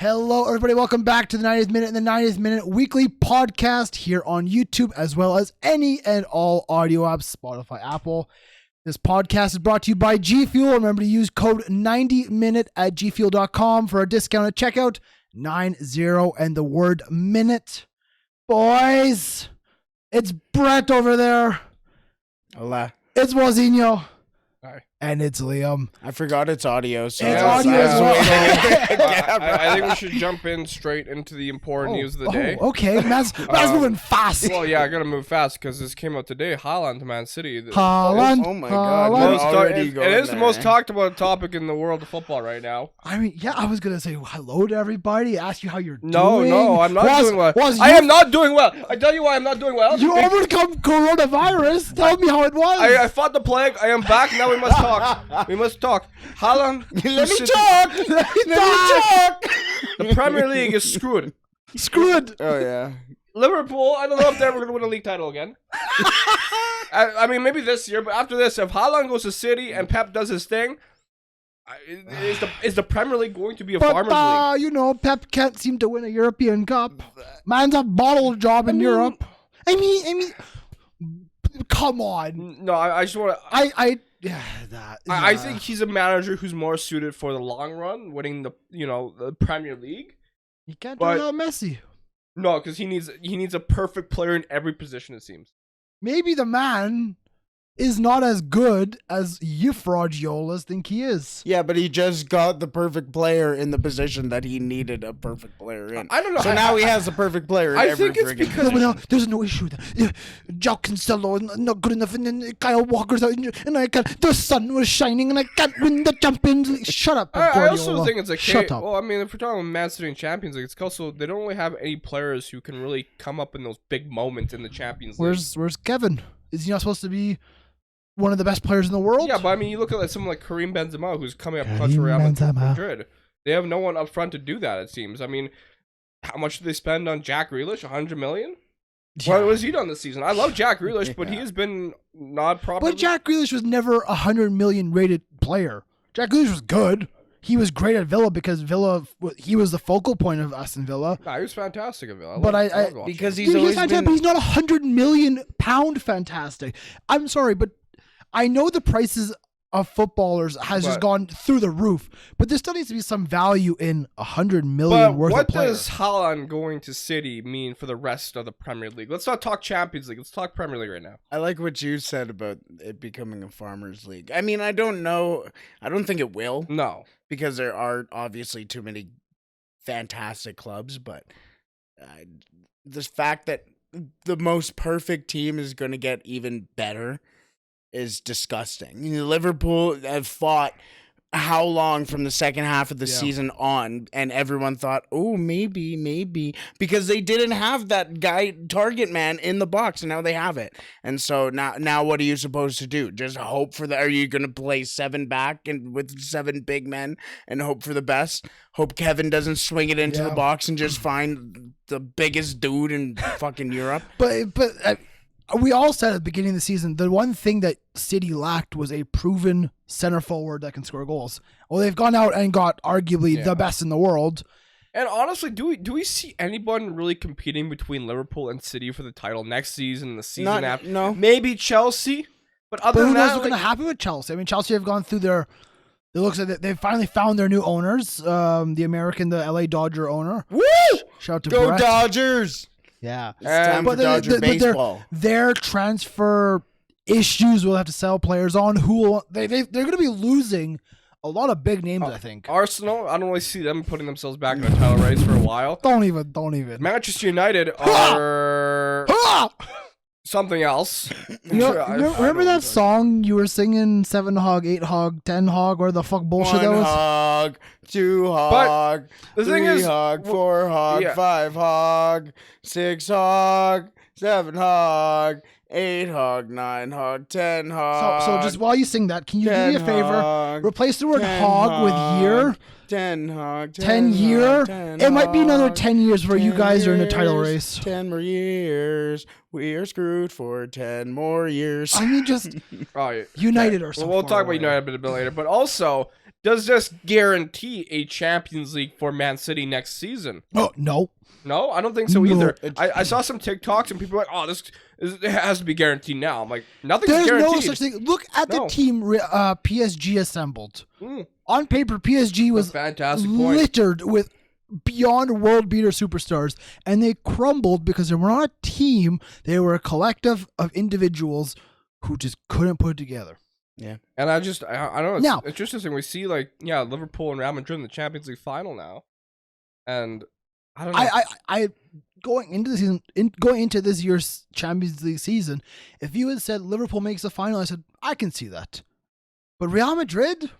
Hello, everybody. Welcome back to the 90th Minute and the 90th Minute weekly podcast here on YouTube, as well as any and all audio apps, Spotify, Apple. This podcast is brought to you by G Fuel. Remember to use code 90minute at gfuel.com for a discount at checkout. 90 and the word minute. Boys, it's Brett over there. Hola. It's Mozinho. Hi. And it's Liam. I forgot it's audio. So It's I was- audio I was as well. waiting. I think we should jump in straight into the important news of the day. Okay. Man's moving fast. Well, yeah, I gotta move fast because this came out today. Haaland to Man City. Haaland. Oh my God. Haaland. Most already It going is the there, most eh? talked about topic in the world of football right now. I mean, yeah, I was going to say hello to everybody, ask you how you're No, doing. I'm not doing well. Was I am not doing well. I tell you why I'm not doing well. You overcome coronavirus. Tell me how it was. I fought the plague. I am back. Now we must talk. We must talk. Haaland. Let me talk. Let me talk. The Premier League is screwed. Screwed. Oh yeah. Liverpool, I don't know if they're ever going to win a league title again. I mean, maybe this year, but after this, if Haaland goes to City and Pep does his thing, is the Premier League going to be a farmer's league? You know, Pep can't seem to win a European Cup. Man's a bottle job in Europe. I mean, come on. No, I just want to. I think he's a manager who's more suited for the long run, winning the Premier League. You can't do it without Messi. No, because he needs a perfect player in every position. It seems. Maybe the man is not as good as you fraudiolas think he is. Yeah, but he just got the perfect player in the position that he needed a perfect player in. I don't know. So now he has the perfect player in I every think it's friggin' because- No, there's no issue. João Cancelo is not good enough, and then Kyle Walker's out, and I can't. The sun was shining, and I can't win the Champions League. Shut up, I also Guardiola. think it's like, Shut up. well, I mean, if we're talking about Man City and Champions League, it's also they don't really have any players who can really come up in those big moments in the Champions League. Where's Kevin? Is he not supposed to be one of the best players in the world? Yeah, but I mean, you look at someone like Karim Benzema, who's coming up Karim clutch for Real Benzema. Madrid. They have no one up front to do that. It seems. I mean, how much did they spend on Jack Grealish? 100 million. Yeah. What was he done this season? I love Jack Grealish, but he has been not properly. But Jack Grealish was never a 100 million rated player. Jack Grealish was good. He was great at Villa because he was the focal point of Aston Villa. Nah, he was fantastic at Villa. But loved watching because him. he's always fantastic, been. but he's not 100 million pound fantastic. I'm sorry, but I know the prices of footballers has just But- gone through the roof. But there still needs to be some value in 100 million But worth what of players. does Haaland going to City mean for the rest of the Premier League? Let's not talk Champions League. Let's talk Premier League right now. I like what you said about it becoming a farmers league. I mean, I don't know. I don't think it will No. because there are obviously too many fantastic clubs. But the fact that the most perfect team is going to get even better is disgusting. You know, Liverpool have fought how long from the second half of the season on, and everyone thought, oh, maybe, because they didn't have that guy target man in the box, and now they have it. And so now what are you supposed to do? Just hope for are you going to play 7 back and with 7 big men and hope for the best? Hope Kevin doesn't swing it into the box and just find the biggest dude in fucking Europe. But we all said at the beginning of the season, the one thing that City lacked was a proven center forward that can score goals. Well, they've gone out and got arguably the best in the world. And honestly, do we see anyone really competing between Liverpool and City for the title next season, the season after? No. Maybe Chelsea, but But other who than knows that, what's going to happen with Chelsea? I mean, Chelsea have gone through their. It looks like they've finally found their new owners. The LA Dodger owner. Woo! Shout out to Go Brett. Dodgers! Yeah, It's time for Dodger baseball. Their transfer issues will have to sell players on. They're going to be losing a lot of big names. I think. Arsenal, I don't really see them putting themselves back in the title race for a while. Don't even. Manchester United are something else. Remember that song you were singing? 7 hog, 8 hog, 10 hog, or the fuck bullshit 1 that was? hog, 2 hog, the thing 3 is- hog, 4 hog, yeah. 5 hog, 6 hog, 7 hog, 8 hog, 9 hog, 10 hog. So just while you sing that, can you do me a 10 favor? hog, Replace the word 10 hog with year. 10 hog, 10 year. hog, 10 It might be another hog, 10 years where you 10 guys are in a title years, race. 10 more years. We are screwed for 10 more years. I mean, just Oh, yeah. United or something. We'll talk about United a bit later, but also Does this guarantee a Champions League for Man City next season? Oh, no. No, I don't think so No. either. I saw some TikToks and people were like, "Oh, it has to be guaranteed now." I'm like, nothing's There's guaranteed. no such thing. Look at the No. team PSG assembled. On paper, PSG was Fantastic point. littered with beyond world beater superstars, and they crumbled because they were not a team. They were a collective of individuals who just couldn't put it together. Yeah. And I don't know. It's Now- interesting. We see Liverpool and Real Madrid in the Champions League final now, and I don't know. I going into the season, going into this year's Champions League season, if you had said Liverpool makes the final, I said I can see that. But Real Madrid,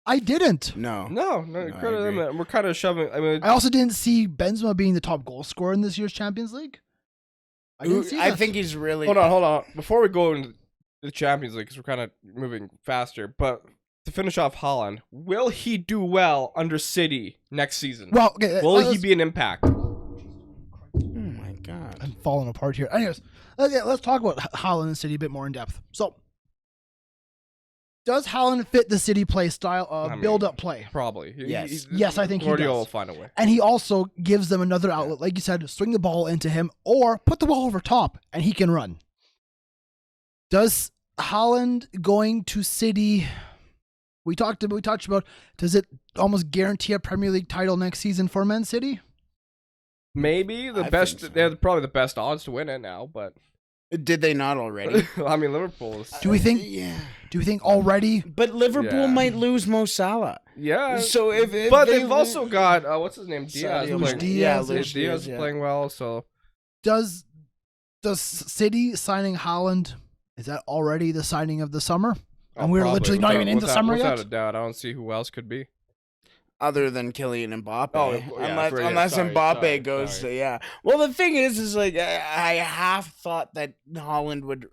I didn't. No. No, I credit them. agree. We're kind of shoving. I mean, I also didn't see Benzema being the top goal scorer in this year's Champions League. I didn't see I that. think he's really. hold on. Before we go into the Champions League, because we're kind of moving faster, but to finish off Haaland, will he do well under City next season? Well, okay, Will he be an impact? Oh my god. I'm falling apart here. Anyways, let's talk about Haaland and City a bit more in depth. So, does Haaland fit the City play style of build-up play? Probably. Yes. Yes, I think he Guardiola will does. find a way. And he also gives them another outlet. Like you said, swing the ball into him or put the ball over top and he can run. Does Haaland going to City, we touched about, does it almost guarantee a Premier League title next season for Man City? Maybe the I best. think so. They're probably the best odds to win it now, but Did they not already? I mean, Liverpool is. Do we think? Yeah. Do we think already? But Liverpool Yeah. might lose Mo Salah. Yeah. So if But they they've also got what's his name, Diaz. Sadio Luis playing- Diaz. Luis Diaz is yeah. playing well. So Does City signing Haaland, is that already the signing of the summer? And we're probably. literally not even in the summer without yet. a doubt, I don't see who else could be. Other than Kylian Mbappe. Oh, yeah, unless sorry, Mbappe sorry, goes sorry. to, yeah. Well, the thing is like, I half thought that Holland would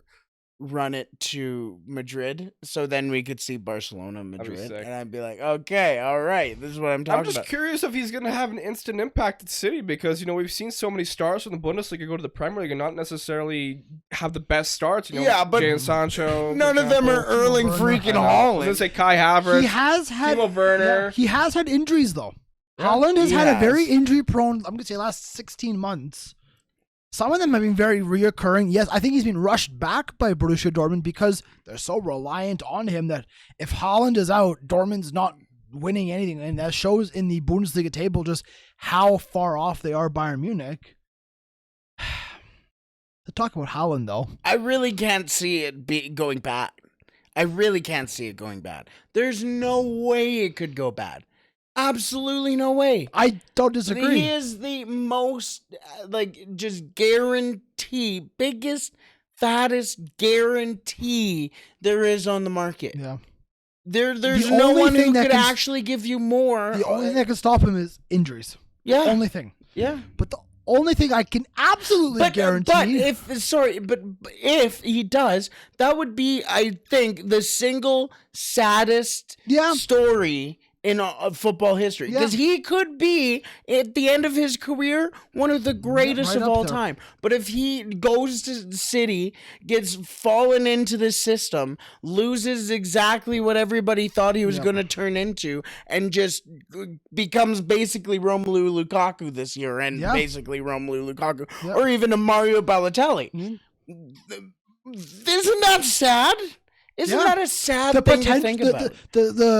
run it to Madrid, so then we could see Barcelona, be Madrid, sick. and I'd be like, okay, all right, this is what I'm I'm talking just about. curious if he's going to have an instant impact at City because, we've seen so many stars from the Bundesliga go to the Premier League and not necessarily have the best starts. Yeah, but Jadon Sancho. None for of them are example. Erling Werner. freaking I was going to Haaland. say Kai Havertz. He has had Timo Werner. yeah, he has had injuries though. Yeah, Haaland has he had a has. very injury prone, I'm gonna say last 16 months. Some of them have been very reoccurring. Yes, I think he's been rushed back by Borussia Dortmund because they're so reliant on him that if Haaland is out, Dortmund's not winning anything. And that shows in the Bundesliga table just how far off they are Bayern Munich. To talk about Haaland though. I really can't see it going bad. I really can't see it going bad. There's no way it could go bad. Absolutely no way. I don't disagree. He is the most, just guarantee, biggest, fattest guarantee there is on the market. Yeah. There's The no only one thing who that could can- actually give you more. The only thing that can stop him is injuries. yeah, Only thing. yeah. But the only thing I can absolutely guarantee. But if he does, that would be, I think, the single saddest Yeah. story in football history, Yeah. because he could be at the end of his career one of the greatest right of up all there. time. But if he goes to the City, gets fallen into the system, loses exactly what everybody thought he was Yeah. going to turn into, and just becomes basically Romelu Lukaku this year, and Yeah. basically Romelu Lukaku, Yeah. or even a Mario Balotelli. Mhm. Isn't that sad? Isn't Yeah. that a sad the thing to think potential,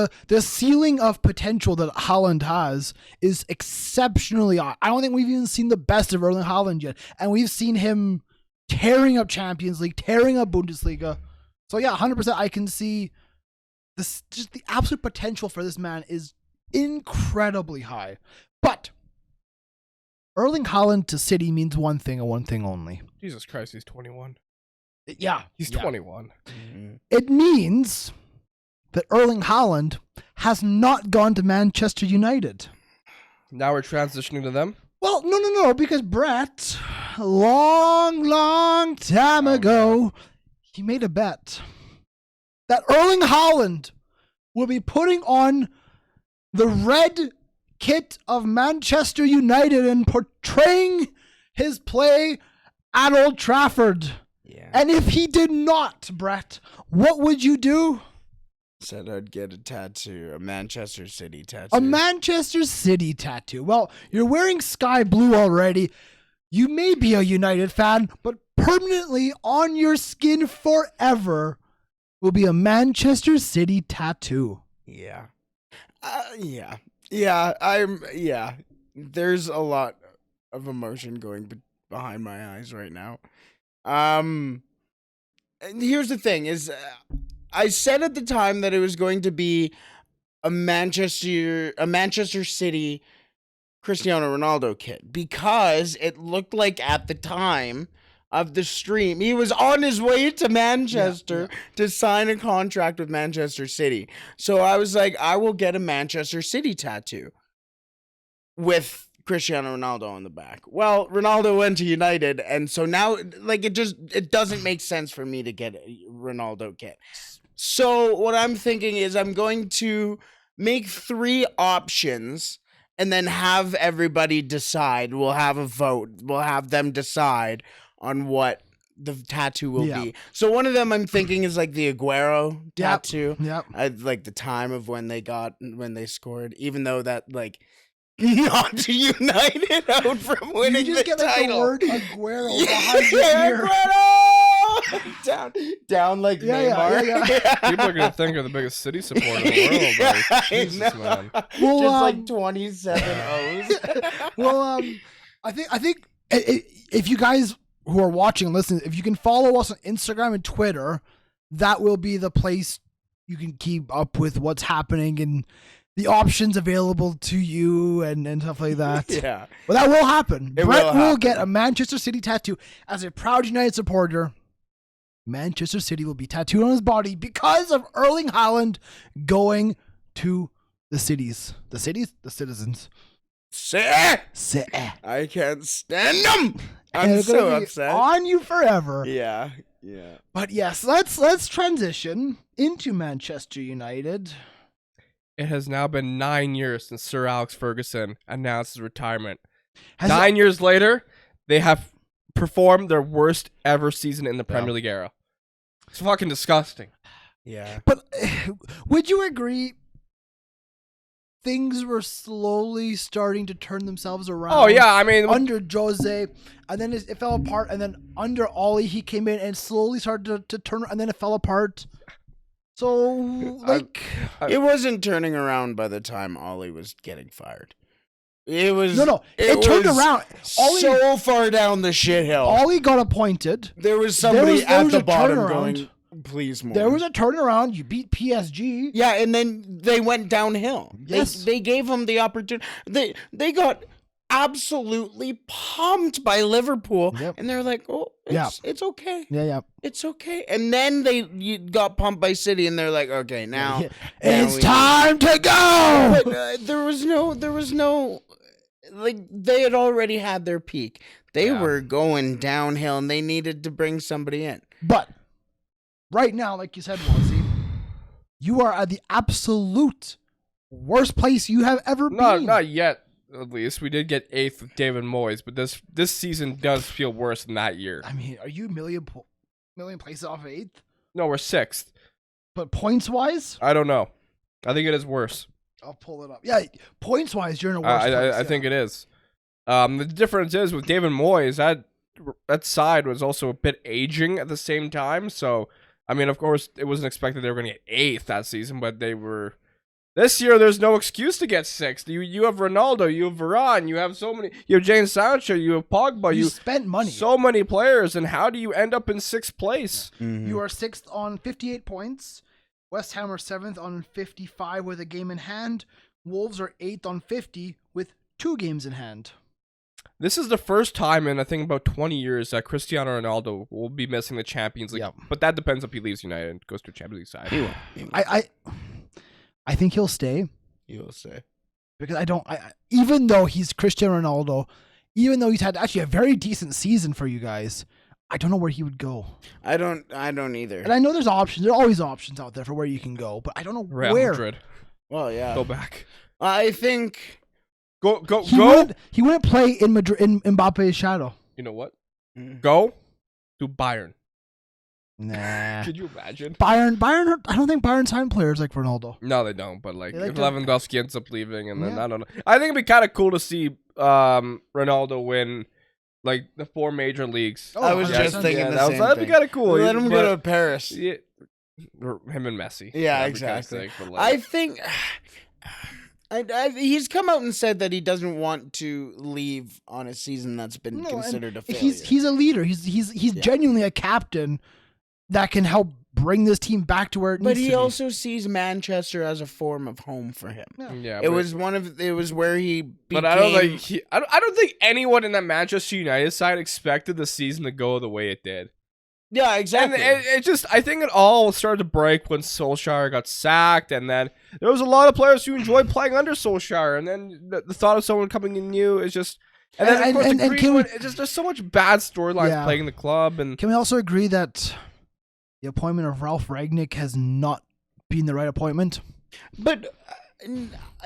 about? the ceiling of potential that Haaland has is exceptionally high. I don't think we've even seen the best of Erling Haaland yet, and we've seen him tearing up Champions League, tearing up Bundesliga. So yeah, 100%. I can see this. Just the absolute potential for this man is incredibly high. But Erling Haaland to City means one thing and one thing only. Jesus Christ, he's 21. Yeah, He's yeah. 21. It means that Erling Haaland has not gone to Manchester United. Now we're transitioning to them. Well, no, because Brett, long time ago, he made a bet that Erling Haaland will be putting on the red kit of Manchester United and portraying his play at Old Trafford. Yeah. And if he did not, Brett, what would you do? Said I'd get a tattoo, a Manchester City tattoo. A Manchester City tattoo. Well, you're wearing sky blue already. You may be a United fan, but permanently on your skin forever will be a Manchester City tattoo. Yeah. Yeah. There's a lot of emotion going behind my eyes right now. And here's the thing is I said at the time that it was going to be a Manchester City Cristiano Ronaldo kit because it looked like at the time of the stream he was on his way to Manchester to sign a contract with Manchester City. So I was like, I will get a Manchester City tattoo with Cristiano Ronaldo on the back. Well, Ronaldo went to United, and so now like it doesn't make sense for me to get a Ronaldo kit. So what I'm thinking is I'm going to make 3 options and then have everybody decide. We'll have a vote. We'll have them decide on what the tattoo will be. So one of them I'm thinking is like the Aguero tattoo. Yep. I like the time of when they scored, even though that like not United out from winning you just the get like title. the word Aguero behind your ear. down like Neymar. Yeah. People are gonna think you're the biggest City supporter in the world. Like, Jesus, man. Well, just like 27 O's. Well, I think if you guys who are watching and listening, if you can follow us on Instagram and Twitter, that will be the place you can keep up with what's happening and the options available to you and stuff like that. Yeah. Well, that will happen. It Brett will will get a Manchester City tattoo. As a proud United supporter, Manchester City will be tattooed on his body because of Erling Haaland going to the cities. The cities? The citizens. I can't stand them. I'm And so gonna be upset. on you forever. Yeah. But yes, let's transition into Manchester United. It has now been 9 years since Sir Alex Ferguson announced his retirement. Has 9 years later, they have performed their worst ever season in the Premier League era. It's fucking disgusting. Yeah. But would you agree things were slowly starting to turn themselves around? Oh yeah, I mean, Under Jose, and then it fell apart, and then under Ollie, he came in and slowly started to turn, and then it fell apart. So, like... It wasn't turning around by the time Ollie was getting fired. It was... No, it turned was around. Ollie, so far down the shit hill. Ollie got appointed. There was somebody there at was the a bottom turnaround. going, please more. There was a turnaround. You beat PSG. Yeah, and then they went downhill. Yes. They gave him the opportunity. They got absolutely pumped by Liverpool, and they're like, oh, it's okay. Yeah. It's okay. And then you got pumped by City, and they're like, okay, now It's time to go. But, there was no, like, they had already had their peak. They were going downhill, and they needed to bring somebody in. But right now, like you said, Wazzy, you are at the absolute worst place you have ever been. not yet. At least we did get 8th with David Moyes, but this season does feel worse than that year. I mean, are you a million places off 8th? No, we're 6th. But points wise, I don't know. I think it is worse. I'll pull it up. Yeah, points wise, you're in a worse place. I think it is. The difference is with David Moyes, that side was also a bit aging at the same time. So, I mean, of course, it wasn't expected they were going to get 8th that season, but they were. This year, there's no excuse to get 6th. You have Ronaldo, you have Varane, you have so many. You have Jadon Sancho, you have Pogba. You spent money. So many players, and how do you end up in 6th place? Yeah. Mm-hmm. You are 6th on 58 points. West Ham are 7th on 55 with a game in hand. Wolves are 8th on 50 with 2 games in hand. This is the first time in, I think, about 20 years that Cristiano Ronaldo will be missing the Champions League. Yep. But that depends if he leaves United and goes to a Champions League side. He will. I think he'll stay. He will stay. Because even though he's Cristiano Ronaldo, even though he's had actually a very decent season for you guys, I don't know where he would go. I don't either. And I know there's options. There are always options out there for where you can go, but I don't know Real where. Madrid. Well, yeah. Go back. I think go. He wouldn't play in Madrid in Mbappe's shadow. You know what? Go to Bayern. Nah. Could you imagine? Bayern. I don't think Bayern signed players like Ronaldo. No, they don't. But like, They like if to- Lewandowski ends up leaving, and then Yeah. I don't know. I think it'd be kind of cool to see Ronaldo win like the 4 major leagues. Oh, I was 100%. just thinking the same that'd be thing. kind of cool. Let him but- go to Paris. Yeah, or him and Messi. Yeah, That'd be kinda exactly. sick, but, like, I think he's come out and said that he doesn't want to leave on a season that's been No, and considered a failure. He's a leader. He's genuinely a captain that can help bring this team back to where it needs but to he be. also sees Manchester as a form of home for him. yeah, It was where he became. But I don't think I don't think anyone in that Manchester United side expected the season to go the way it did. Yeah, And exactly. it just, I think it all started to break when Solskjaer got sacked, and then there was a lot of players who enjoyed playing under Solskjaer, and then the thought of someone coming in new is just, and then of course and the can Greenwood, we- it's just there's so much bad storylines Yeah. playing the club, and Can we also agree that the appointment of Ralph Ragnick has not been the right appointment? But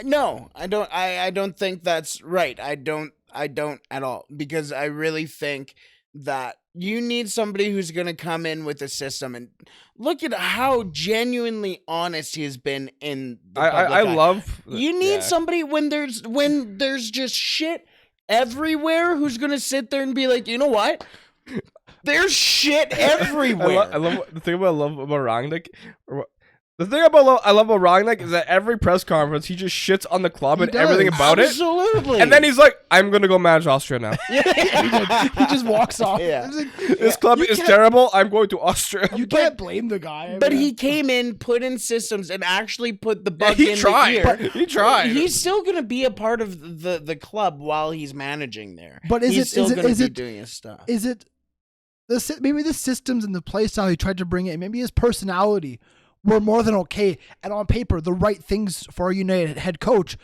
no, I don't. I don't think that's right. I don't at all, because I really think that you need somebody who's going to come in with a system, and look at how genuinely honest he has been in the public I eye. love. You need yeah. somebody when there's just shit everywhere who's going to sit there and be like, you know what? There's shit everywhere. I love the thing about Rangnick. The thing about I love about Rangnick is that every press conference he just shits on the club He and does. everything about it, Absolutely. and then he's like, "I'm gonna go manage Austria now. He just walks off. Yeah. It's like, This club you is can't- terrible. I'm going to Austria." You can't blame the guy. But I mean, he came in, put in systems, and actually put the bug he in tried. the ear. He tried. He's still going to be a part of the club while he's managing there. But is he's it- still is it- going to is be it- doing his stuff? is it maybe the systems and the play style he tried to bring in, maybe his personality were more than okay, and on paper the right things for a United head coach,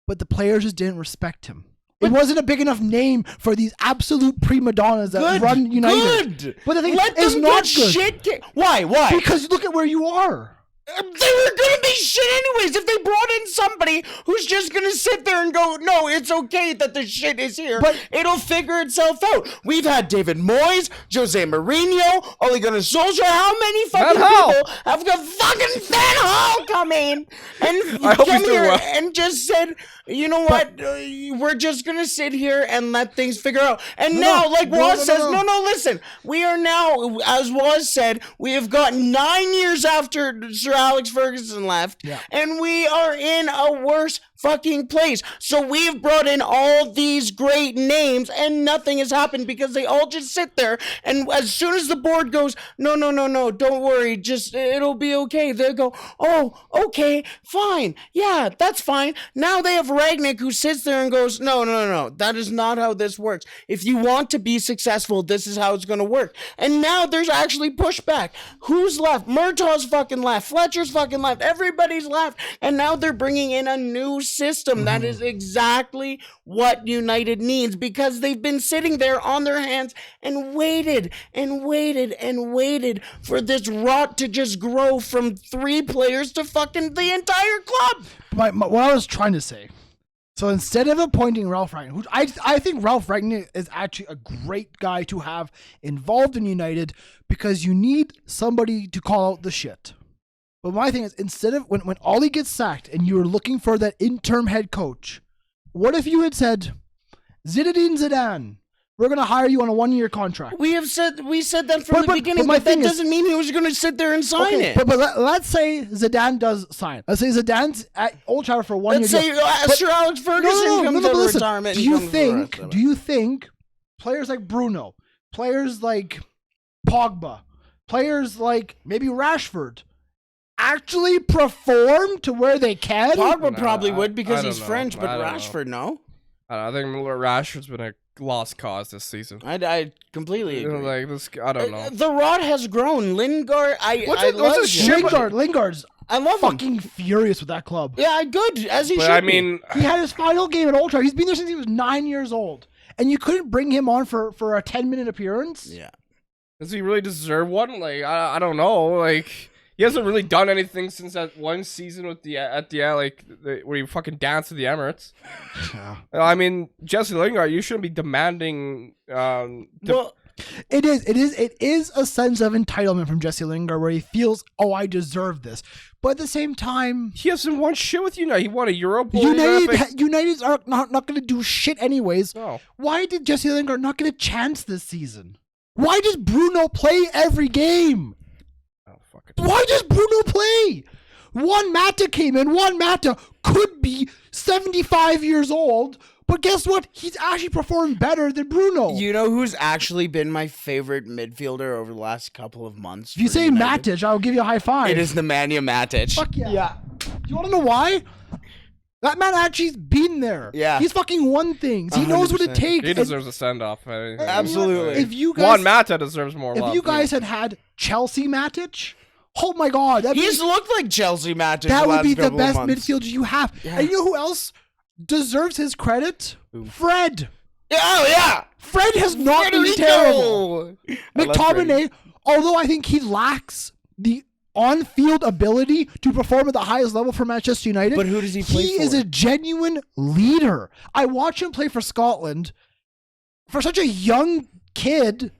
but the players just didn't respect him. It wasn't a big enough name for these absolute prima donnas that run United. Good. But the thing Let is them not get good. shit. Why? Why? Because look at where you are. They were gonna be shit anyways. If they brought in somebody who's just gonna sit there and go, no, it's okay that the shit is here, But- it'll figure itself out. We've had David Moyes, Jose Mourinho, Ole Gunnar Solskjaer. How many fucking Van Gaal. people have got fucking Van Gaal come in and I hope come he's doing here well. and just said, you know what, we're just gonna sit here and let things figure out. And now, like Waz says, no, listen, we are now, as Waz said, we have got 9 years after Sir Alex Ferguson left, and we are in a worse fucking place. So we've brought in all these great names, and nothing has happened because they all just sit there. And as soon as the board goes, no, don't worry, just it'll be okay. They'll go, oh, okay, fine, yeah, that's fine. Now they have Ragnick who sits there and goes, no, that is not how this works. If you want to be successful, this is how it's going to work. And now there's actually pushback. Who's left? Murtaugh's fucking left. Fletcher's fucking left. Everybody's left. And now they're bringing in a new system that is exactly what United needs, because they've been sitting there on their hands and waited for this rot to just grow from 3 players to fucking the entire club. What I was trying to say. So instead of appointing Ralph Ragnick, which I think Ralph Ragnick is actually a great guy to have involved in United, because you need somebody to call out the shit. But my thing is, instead of when Ollie gets sacked and you were looking for that interim head coach, what if you had said, Zinedine Zidane, we're going to hire you on a 1-year contract. We said that from the But beginning, my but that thing is- doesn't mean he was going to sit there and sign Okay, it. but let's say Zidane does sign. Let's say Zidane's at Old Trafford for 1 year. Let's say But- Sir Alex Ferguson comes but out of listen, retirement. Do and you comes for the rest of it. think players like Bruno, players like Pogba, players like maybe Rashford actually perform to where they can? Pogba No, probably I- would I because don't he's know. French, but I don't know. Rashford, no. I think Rashford's been a lost cause this season. I completely agree. Like this, I don't know. The rod has grown. Lingard, I love his him. shit? Lingard's I love him. fucking furious with that club. Yeah, good, as he But should I be. mean, He had his final game at Old Trafford. He's been there since he was 9 years old. And you couldn't bring him on for a 10-minute appearance? Yeah. does he really deserve one? Like, I don't know. Like, he hasn't really done anything since that one season with where he fucking danced to the Yeah. I mean, Jesse Lingard, you shouldn't be demanding. Well, It is a sense of entitlement from Jesse Lingard where he feels, oh, I deserve this. But at the same time, He hasn't won shit with United. He won a Europa League. United are not going to do shit anyways. No. Why did Jesse Lingard not get a chance this season? Why does Bruno play every game? Oh, fuck it. Why does Bruno play? Juan Mata came in. Juan Mata could be 75 years old, but guess what? He's actually performed better than Bruno. You know who's actually been my favorite midfielder over the last couple of months? If you for say United? Matic, I'll give you a high five. It is Nemanja Matic. Fuck yeah. You want to know why? That man actually's been there. Yeah. He's fucking won things. He knows what it 100%. takes. He deserves a send-off. Absolutely. If you Juan guys, Mata deserves more love. if you guys had Chelsea Matic, oh my god, He's looked like Chelsea Matic. that the would last be the couple of best months. midfielder you have. Yeah. And you know who else deserves his credit? Fred. Oh yeah, Fred has not been terrible. McTominay, although I think he lacks the on-field ability to perform at the highest level for Manchester United, But who does he play He for? is a genuine leader. I watch him play for Scotland. For such a young kid,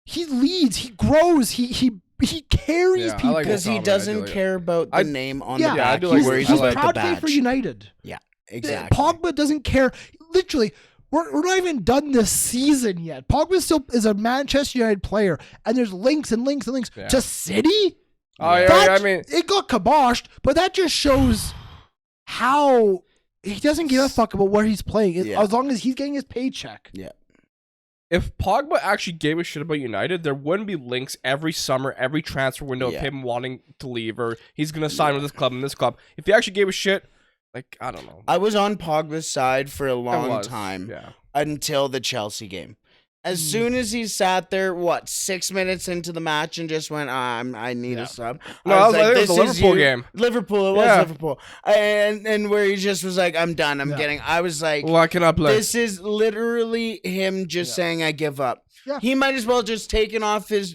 he leads, he grows, he carries Yeah, I people. like Because he McTominay, I doesn't do like care about the I- name on yeah, the Yeah, I back. do like he's, where worries he's he's about proud the to play for badge. United. Yeah, exactly. Pogba doesn't care. Literally, we're not even done this season yet. Pogba still is a Manchester United player, and there's links and links and links Yeah. to City. Oh, yeah, That- yeah, I mean, it got kiboshed, but that just shows how he doesn't give a fuck about where he's playing, Yeah. as long as he's getting his paycheck. Yeah. if Pogba actually gave a shit about United, there wouldn't be links every summer, every transfer window Yeah. of him wanting to leave or he's going to sign with this club and this club. If he actually gave a shit, like, I don't know. I was on Pogba's side for a I long was, time Yeah. until the Chelsea game. As Hmm. soon as he sat there, 6 minutes into the match and just went, I need Yeah. a sub. No, I think it was "This the is Liverpool you." game. Liverpool, it was Yeah. Liverpool. And where he just was like, I'm done. I'm Yeah. getting, I was like, Well, I cannot play. this is literally him just saying, I give up. Yeah. He might as well just taken off his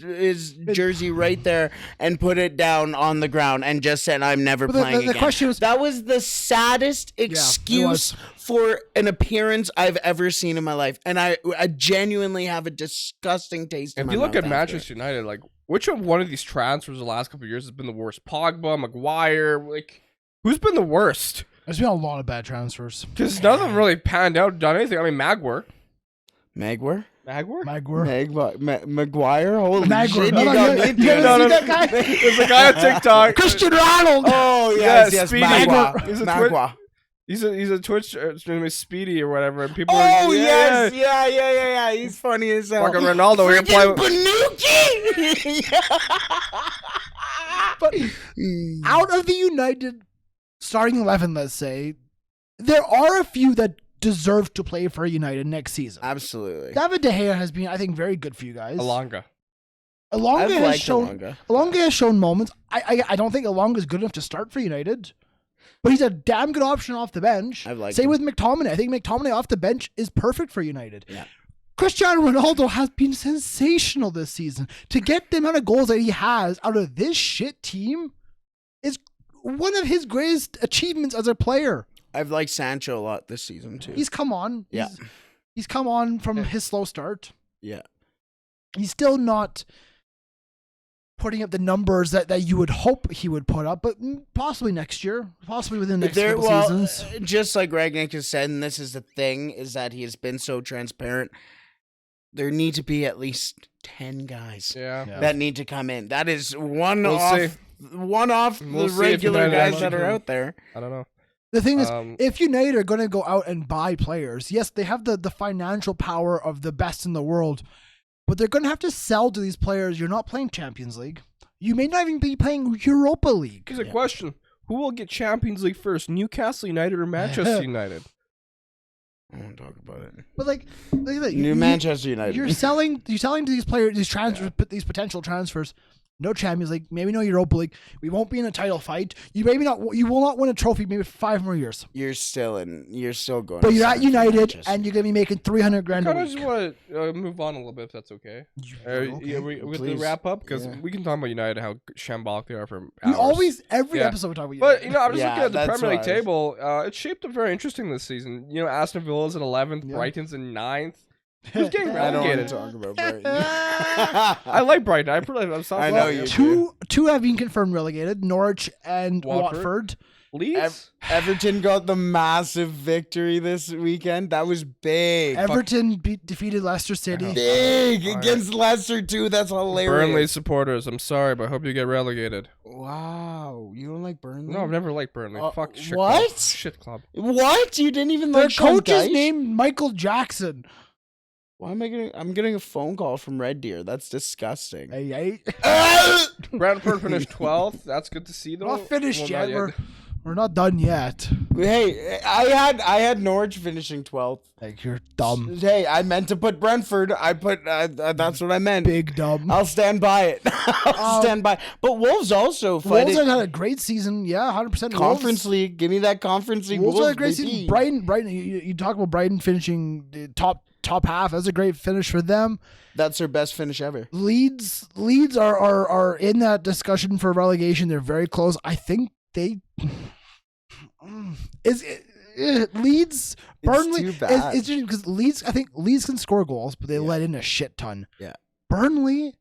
jersey right there and put it down on the ground and just said, I'm never But playing the again. question was, That was the saddest excuse for an appearance I've ever seen in my life. And I genuinely have a disgusting taste in If my you look mouth at after Manchester United, like, which of one of these transfers the last couple of years has been the worst? Pogba, Maguire, like, who's been the worst? there's been a lot of bad transfers. Because none of them really panned out, done anything. I mean, Maguire. Maguire? Maguire? Holy Maguire. shit, No, you no, got you- me, you dude. haven't seen that guy? There's a guy on TikTok. Cristian Ronaldo. Oh, Yeah, yes, Speedy. Maguire. He's a Maguire. He's a Twitch. His name is Speedy or whatever. And people. Oh, are, yes, yeah. He's funny as hell. Fucking Ronaldo. We can play. Freaking But Panucci! out of the United starting 11, let's say, there are a few that deserve to play for United next season. Absolutely. David De Gea has been, I think, very good for you guys. Alonga. Alonga I've has liked shown. Alonga. Alonga has shown moments. I don't think Alonga is good enough to start for United, but he's a damn good option off the bench. I've liked Same him. with McTominay. I think McTominay off the bench is perfect for United. Yeah. Cristiano Ronaldo has been sensational this season. To get the amount of goals that he has out of this shit team is one of his greatest achievements as a player. I've liked Sancho a lot this season, too. He's come on. Yeah. He's come on from his slow start. Yeah. He's still not putting up the numbers that you would hope he would put up, but possibly next year, possibly within the next couple seasons. Just like Ragnick has said, and this is the thing, is that he has been so transparent. There need to be at least 10 guys Yeah. that need to come in. That is one We'll off see. the see if regular United guys actually that are can- out there. I don't know. The thing is, Um, if United are going to go out and buy players, yes, they have the financial power of the best in the world, but they're going to have to sell to these players. You're not playing Champions League. You may not even be playing Europa League. Here's a question: who will get Champions League first, Newcastle United or Manchester United? I won't talk about it. But like at that. New Manchester United. You're selling to these players, these transfers, these potential transfers. No Champions League, maybe no Europa League. We won't be in a title fight. You will not win a trophy maybe for 5 more years. You're still going. But to you're at sign for United Manchester. and you're gonna be making $300,000 a Kind of week. just want to move on a little bit, if that's okay. Okay. Yeah, we have to Please. wrap up because Yeah. we can talk about United, how shambolic they are for We hours. always every Yeah. episode we talk about But United. I'm just Yeah, looking at the that's Premier League what I was- table. It's shaped up very interesting this season. Aston Villa's in 11th, Yeah. Brighton's in 9th. Who's getting I don't want relegated? to talk about Brighton. I like Brighton. I know you Two have been confirmed relegated: Norwich and Watford. Leeds? Everton got the massive victory this weekend. That was big. Everton defeated Leicester City. Big against Leicester too. That's hilarious. Burnley supporters, I'm sorry, but I hope you get relegated. Wow, you don't like Burnley? No, I've never liked Burnley. Fuck shit. What? Club. Shit club. What? You didn't even Their like Sean coach is Dyche? named Michael Jackson. Why am I getting? I'm getting a phone call from Red Deer. That's disgusting. Hey. Brentford finished 12th. That's good to see, though. Not finished Well, yet. not We're not done yet. Hey, I had Norwich finishing 12th. Like, you're dumb. Hey, I meant to put Brentford. I put that's what I meant. Big dumb. I'll stand by it. I'll stand by. But Wolves also fighting. Wolves had a great season. Yeah, 100%. Conference League. Give me that Conference League. Wolves had a great baby. season. Brighton. You talk about Brighton finishing the top half. That's a great finish for them. That's their best finish ever. Leeds are in that discussion for relegation. They're very close. I think they Leeds, Burnley. Too bad. It's just because Leeds. I think Leeds can score goals, but they let in a shit ton. Yeah. Burnley.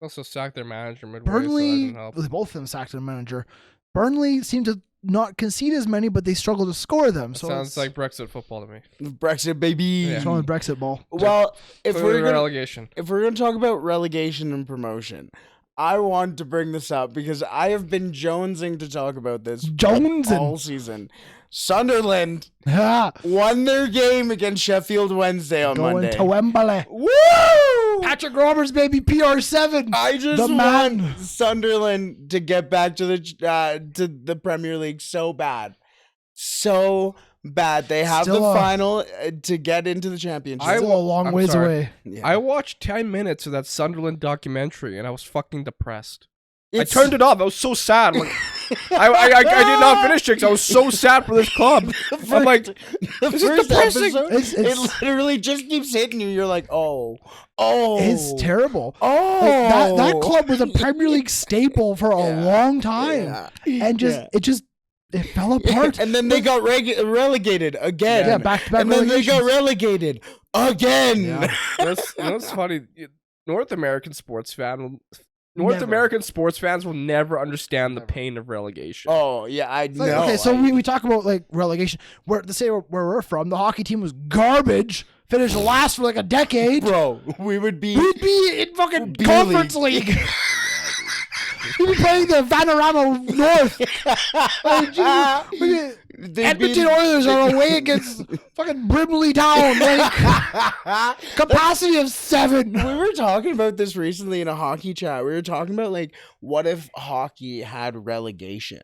Also sacked their manager midway. Burnley. So Both of them sacked their manager. Burnley seem to not concede as many, but they struggle to score them. that So sounds like Brexit football to me. Brexit, baby. Yeah. it's wrong with Brexit ball. Well, if Clearly we're gonna, relegation. if we're going to talk about relegation and promotion, I want to bring this up because I have been jonesing to talk about this all season. Sunderland Yeah. won their game against Sheffield Wednesday on Going Monday. to Wembley. Woo! Patrick Roberts, baby, PR7. I just The want man. Sunderland to get back to the Premier League so bad. So bad. They have Still the a- final to get into the championship. Still a long I'm ways sorry. away. Yeah. I watched 10 minutes of that Sunderland documentary and I was fucking depressed. It's- I turned it off. I was so sad. Like, I did not finish it because I was so sad for this club. I'm like, the this is first depressing. episode, It's- it literally just keeps hitting you. You're like, oh. It's terrible. Oh, Like, that club was a Premier League staple for a Yeah. long time, Yeah. and it fell apart. And then they got relegated again. Yeah, back-to-back And then they got relegations. relegated again. Yeah. That's funny. North American sports fans will never understand the pain of relegation. Oh yeah, I know. Like, okay, so we talk about like relegation. Where we're from, the hockey team was garbage. Finished last for like a decade. bro, we'd be We'd be in fucking B conference league. We'd be playing the Vanarama North. Like, Jesus. Edmonton Oilers are away against fucking Brimley Town. Like, capacity of 7. We were talking about this recently in a hockey chat. We were talking about like, what if hockey had relegation?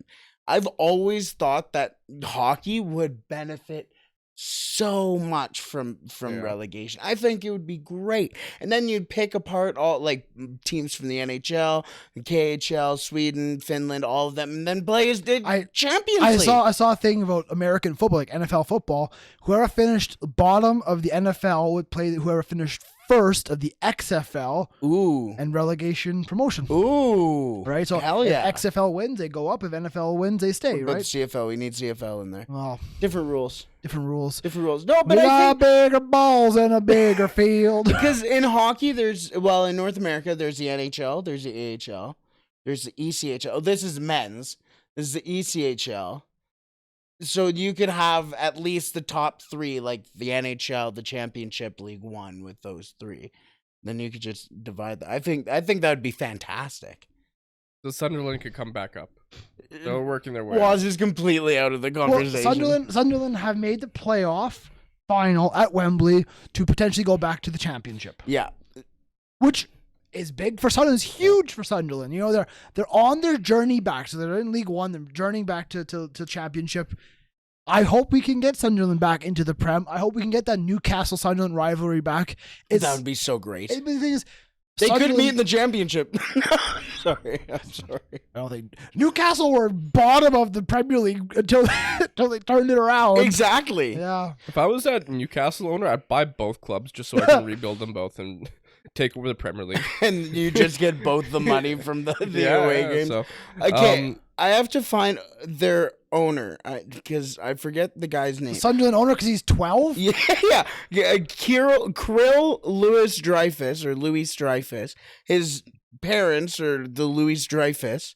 I've always thought that hockey would benefit so much from relegation. I think it would be great. And then you'd pick apart all like teams from the NHL, the KHL, Sweden, Finland, all of them, and then play as the Champions League. I saw a thing about American football, like NFL football. Whoever finished bottom of the NFL would play whoever finished first of the XFL. Ooh. And relegation promotion. Ooh. Right? So hell yeah. if XFL wins, they go up. If NFL wins, they stay, But right? CFL, we need CFL in there. Well, Different rules. different rules. No, but We I got think bigger balls and a bigger field. because in hockey, in North America, there's the NHL, there's the AHL, there's the ECHL. Oh, this is men's. This is the ECHL. So you could have at least the top 3, like the NHL, the Championship, League One, with those 3. Then you could just divide that. I think that would be fantastic. The Sunderland could come back up. They're working their way. Waz is completely out of the Well, conversation. Sunderland have made the playoff final at Wembley to potentially go back to the championship, Yeah. which is big for Sunderland. It's huge for Sunderland. You know, they're on their journey back. So they're in League One. They're journeying back to championship. I hope we can get Sunderland back into the Prem. I hope we can get that Newcastle Sunderland rivalry back. That would be so great. The thing is, They could Sunderland- meet in the championship. I'm sorry. I don't think Newcastle were bottom of the Premier League until they turned it around. Exactly. Yeah. If I was that Newcastle owner, I'd buy both clubs just so I can rebuild them both and take over the Premier League. And you just get both the money from the away games. So, Okay. I have to find their owner because I forget the guy's name. The Sunderland owner because he's 12? Yeah. Krill Louis Dreyfus. His parents are the Louis Dreyfus,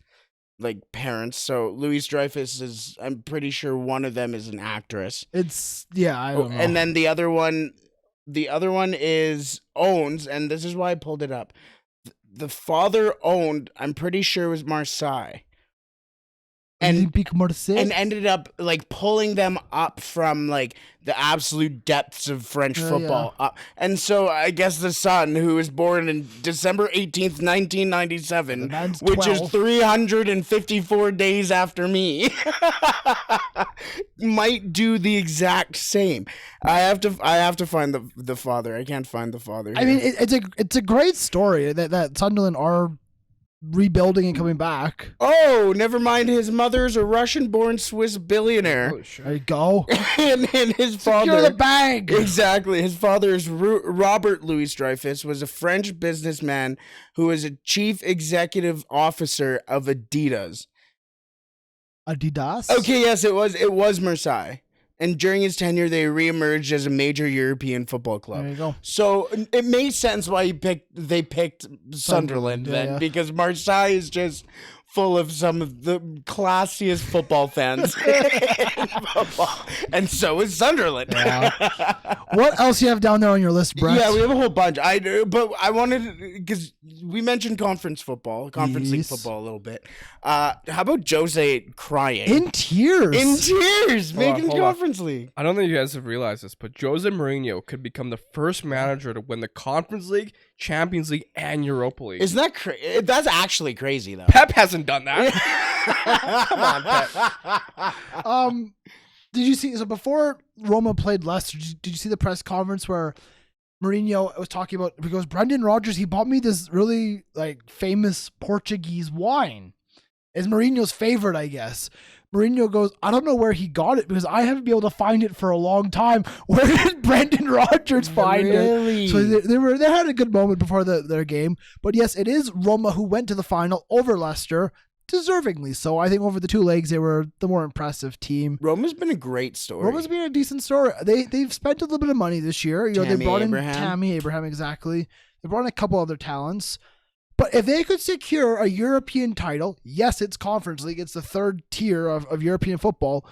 like parents. So Louis Dreyfus is, I'm pretty sure one of them is an actress. I don't know. And then the other one owns, and this is why I pulled it up. The father owned, I'm pretty sure it was Marseille. And ended up like pulling them up from like the absolute depths of French football up. And so I guess the son, who was born in December 18th, 1997, which is 354 days after me, might do the exact same. I have to find the father. I can't find the father here. I mean, it's a great story that Sunderland are rebuilding and coming back. Oh, never mind. His mother's a Russian-born Swiss billionaire. Oh, there you go. and his father. Secure the bag. Exactly. His father is Robert Louis Dreyfus, was a French businessman who was a chief executive officer of Adidas. Adidas? Okay, yes, it was Marseille. And during his tenure, they reemerged as a major European football club. There you go. So it makes sense why they picked Sunderland then, because Marseille is just full of some of the classiest football fans in football. And so is Sunderland. Yeah. What else you have down there on your list, Brett? Yeah, we have a whole bunch. But I wanted, because we mentioned conference league football a little bit. How about Jose crying? In tears. Making conference league. I don't think you guys have realized this, but Jose Mourinho could become the first manager to win the Conference League, Champions League, and Europa League. Isn't that crazy? That's actually crazy, though. Pep hasn't done that. Come on, Pep. Did you see? So before Roma played Leicester, did you see the press conference where Mourinho was talking about, because Brendan Rodgers, he bought me this really like famous Portuguese wine. It's Mourinho's favorite, I guess. Mourinho goes, I don't know where he got it because I haven't been able to find it for a long time. Where did Brendan Rodgers find it? So they had a good moment before their game. But yes, it is Roma who went to the final over Leicester, deservingly so. I think over the two legs, they were the more impressive team. Roma's been a great story. Roma's been a decent story. They've spent a little bit of money this year. They brought in Tammy Abraham, exactly. They brought in a couple other talents. But if they could secure a European title, yes, it's Conference League. It's the third tier of European football.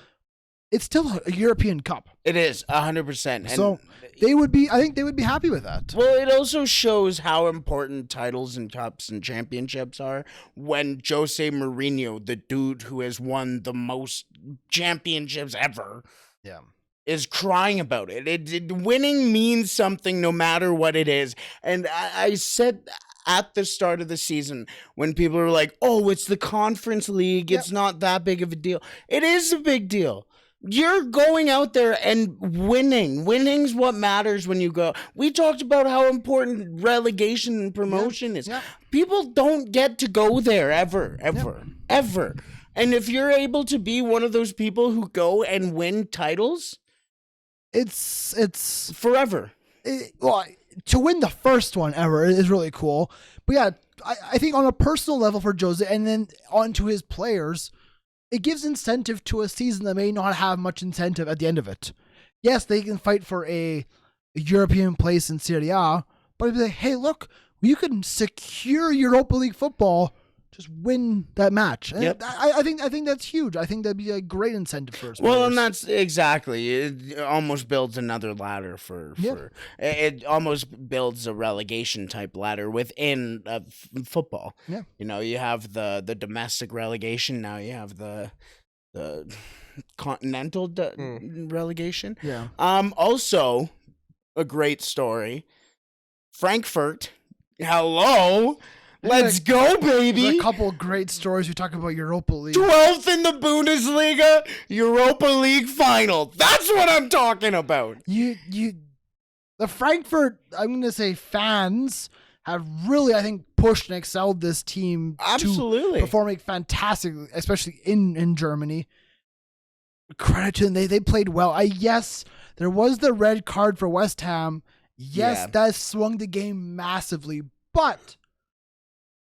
It's still a European Cup. It is 100%. So I think they would be happy with that. Well, it also shows how important titles and cups and championships are when Jose Mourinho, the dude who has won the most championships ever, is crying about it. Winning means something no matter what it is. And I said at the start of the season, when people are like, oh, it's the Conference League, it's not that big of a deal. It is a big deal. You're going out there and winning. Winning's what matters when you go. We talked about how important relegation and promotion is. People don't get to go there ever. And if you're able to be one of those people who go and win titles, it's forever. To win the first one ever is really cool. But yeah, I think on a personal level for Jose and then onto his players, it gives incentive to a season that may not have much incentive at the end of it. Yes, they can fight for a European place in Serie A, but if they, hey, look, you can secure Europa League football, just win that match. Yep. I think that's huge. I think that'd be a great incentive for us. Well, and that's exactly. It almost builds another ladder for it almost builds a relegation type ladder within football. Yeah. You have the domestic relegation. Now you have the continental relegation. Yeah. Also, a great story. Frankfurt. Hello. Let's go, baby. There's a couple of great stories. We talk about Europa League. 12th in the Bundesliga, Europa League final. That's what I'm talking about. The Frankfurt, I'm going to say fans have really, I think, pushed and excelled this team. Absolutely. To performing fantastically, especially in Germany. Credit to them. They played well. Yes, there was the red card for West Ham. Yes, that swung the game massively. But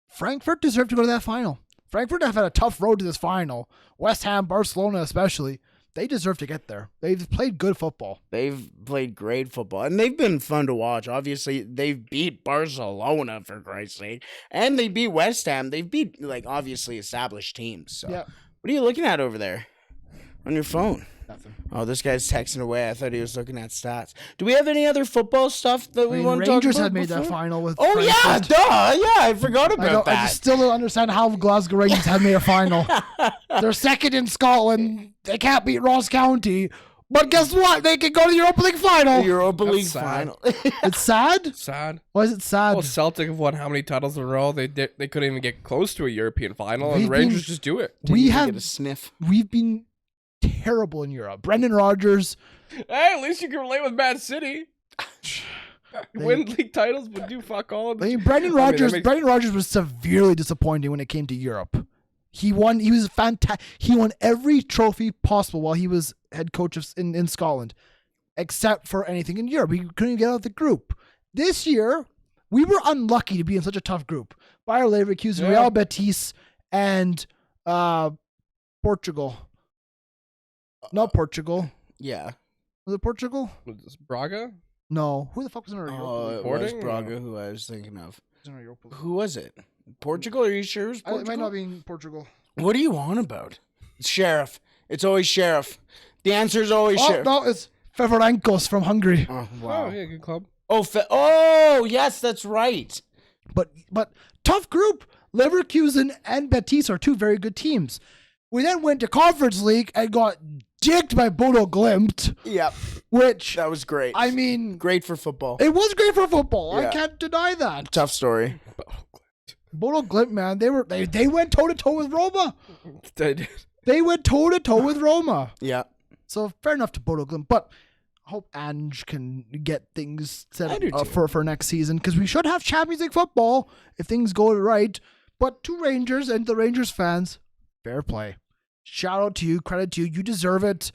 Frankfurt deserved to go to that final. Frankfurt have had a tough road to this final. West Ham, Barcelona especially. They deserve to get there. They've played good football. They've played great football, and they've been fun to watch. Obviously, they've beat Barcelona, for Christ's sake, and they beat West Ham. They've beat, obviously established teams. So, Yeah. What are you looking at over there on your phone? Nothing. Oh, this guy's texting away. I thought he was looking at stats. Do we have any other football stuff that we want to talk about? Rangers had made that final with Oh, yeah, Frankfurt. duh. Yeah, I forgot about I that. just still don't understand how Glasgow Rangers have made a final. They're second in Scotland. They can't beat Ross County. But guess what? They can go to the Europa League final. The Europa League sad. final. It's sad? Sad. Why is it sad? Well, Celtic have won how many titles in a row? They couldn't even get close to a European final, and We've the Rangers been- just do it. Didn't we even have get a sniff. we've been terrible in Europe. Brendan Rodgers. Hey, at least you can relate with Man City. Win league titles, but do fuck all. I mean, Brendan I mean, that Rodgers. makes- Brendan Rodgers was severely disappointing when it came to Europe. He won. He was fantastic. He won every trophy possible while he was head coach in Scotland, except for anything in Europe. He couldn't even get out of the group. This year, we were unlucky to be in such a tough group. Bayer Leverkusen, Yeah. Real Betis, and Portugal. Not Portugal. Yeah. Was it Portugal? Was this Braga? No. Who the fuck was in our Europa Oh, League? it was Sporting? Braga who I was thinking of. Was in our Europa League? Who was it? Portugal? Are you sure it was It Portugal? might not be in Portugal. What are you on about? It's Sheriff. It's always Sheriff. The answer is always Oh, Sheriff. no, it's Feverenkos from Hungary. Oh, Oh, wow. yeah, good club. Oh, yes, that's right. But tough group. Leverkusen and Betis are two very good teams. We then went to Conference League and got dicked by Bodo Glimt, Yep. which, That was great. I mean, Great for football. it was great for football. Yeah. I can't deny that. Tough story. Bodo Glimt, man, they went toe to toe with Roma. They did. They went toe to toe with Roma. Yeah. So fair enough to Bodo Glimt, but I hope Ange can get things I set do up too. for next season, because we should have Champions League football if things go right. But to Rangers and the Rangers fans, fair play. Shout out to you, credit to you. You deserve it.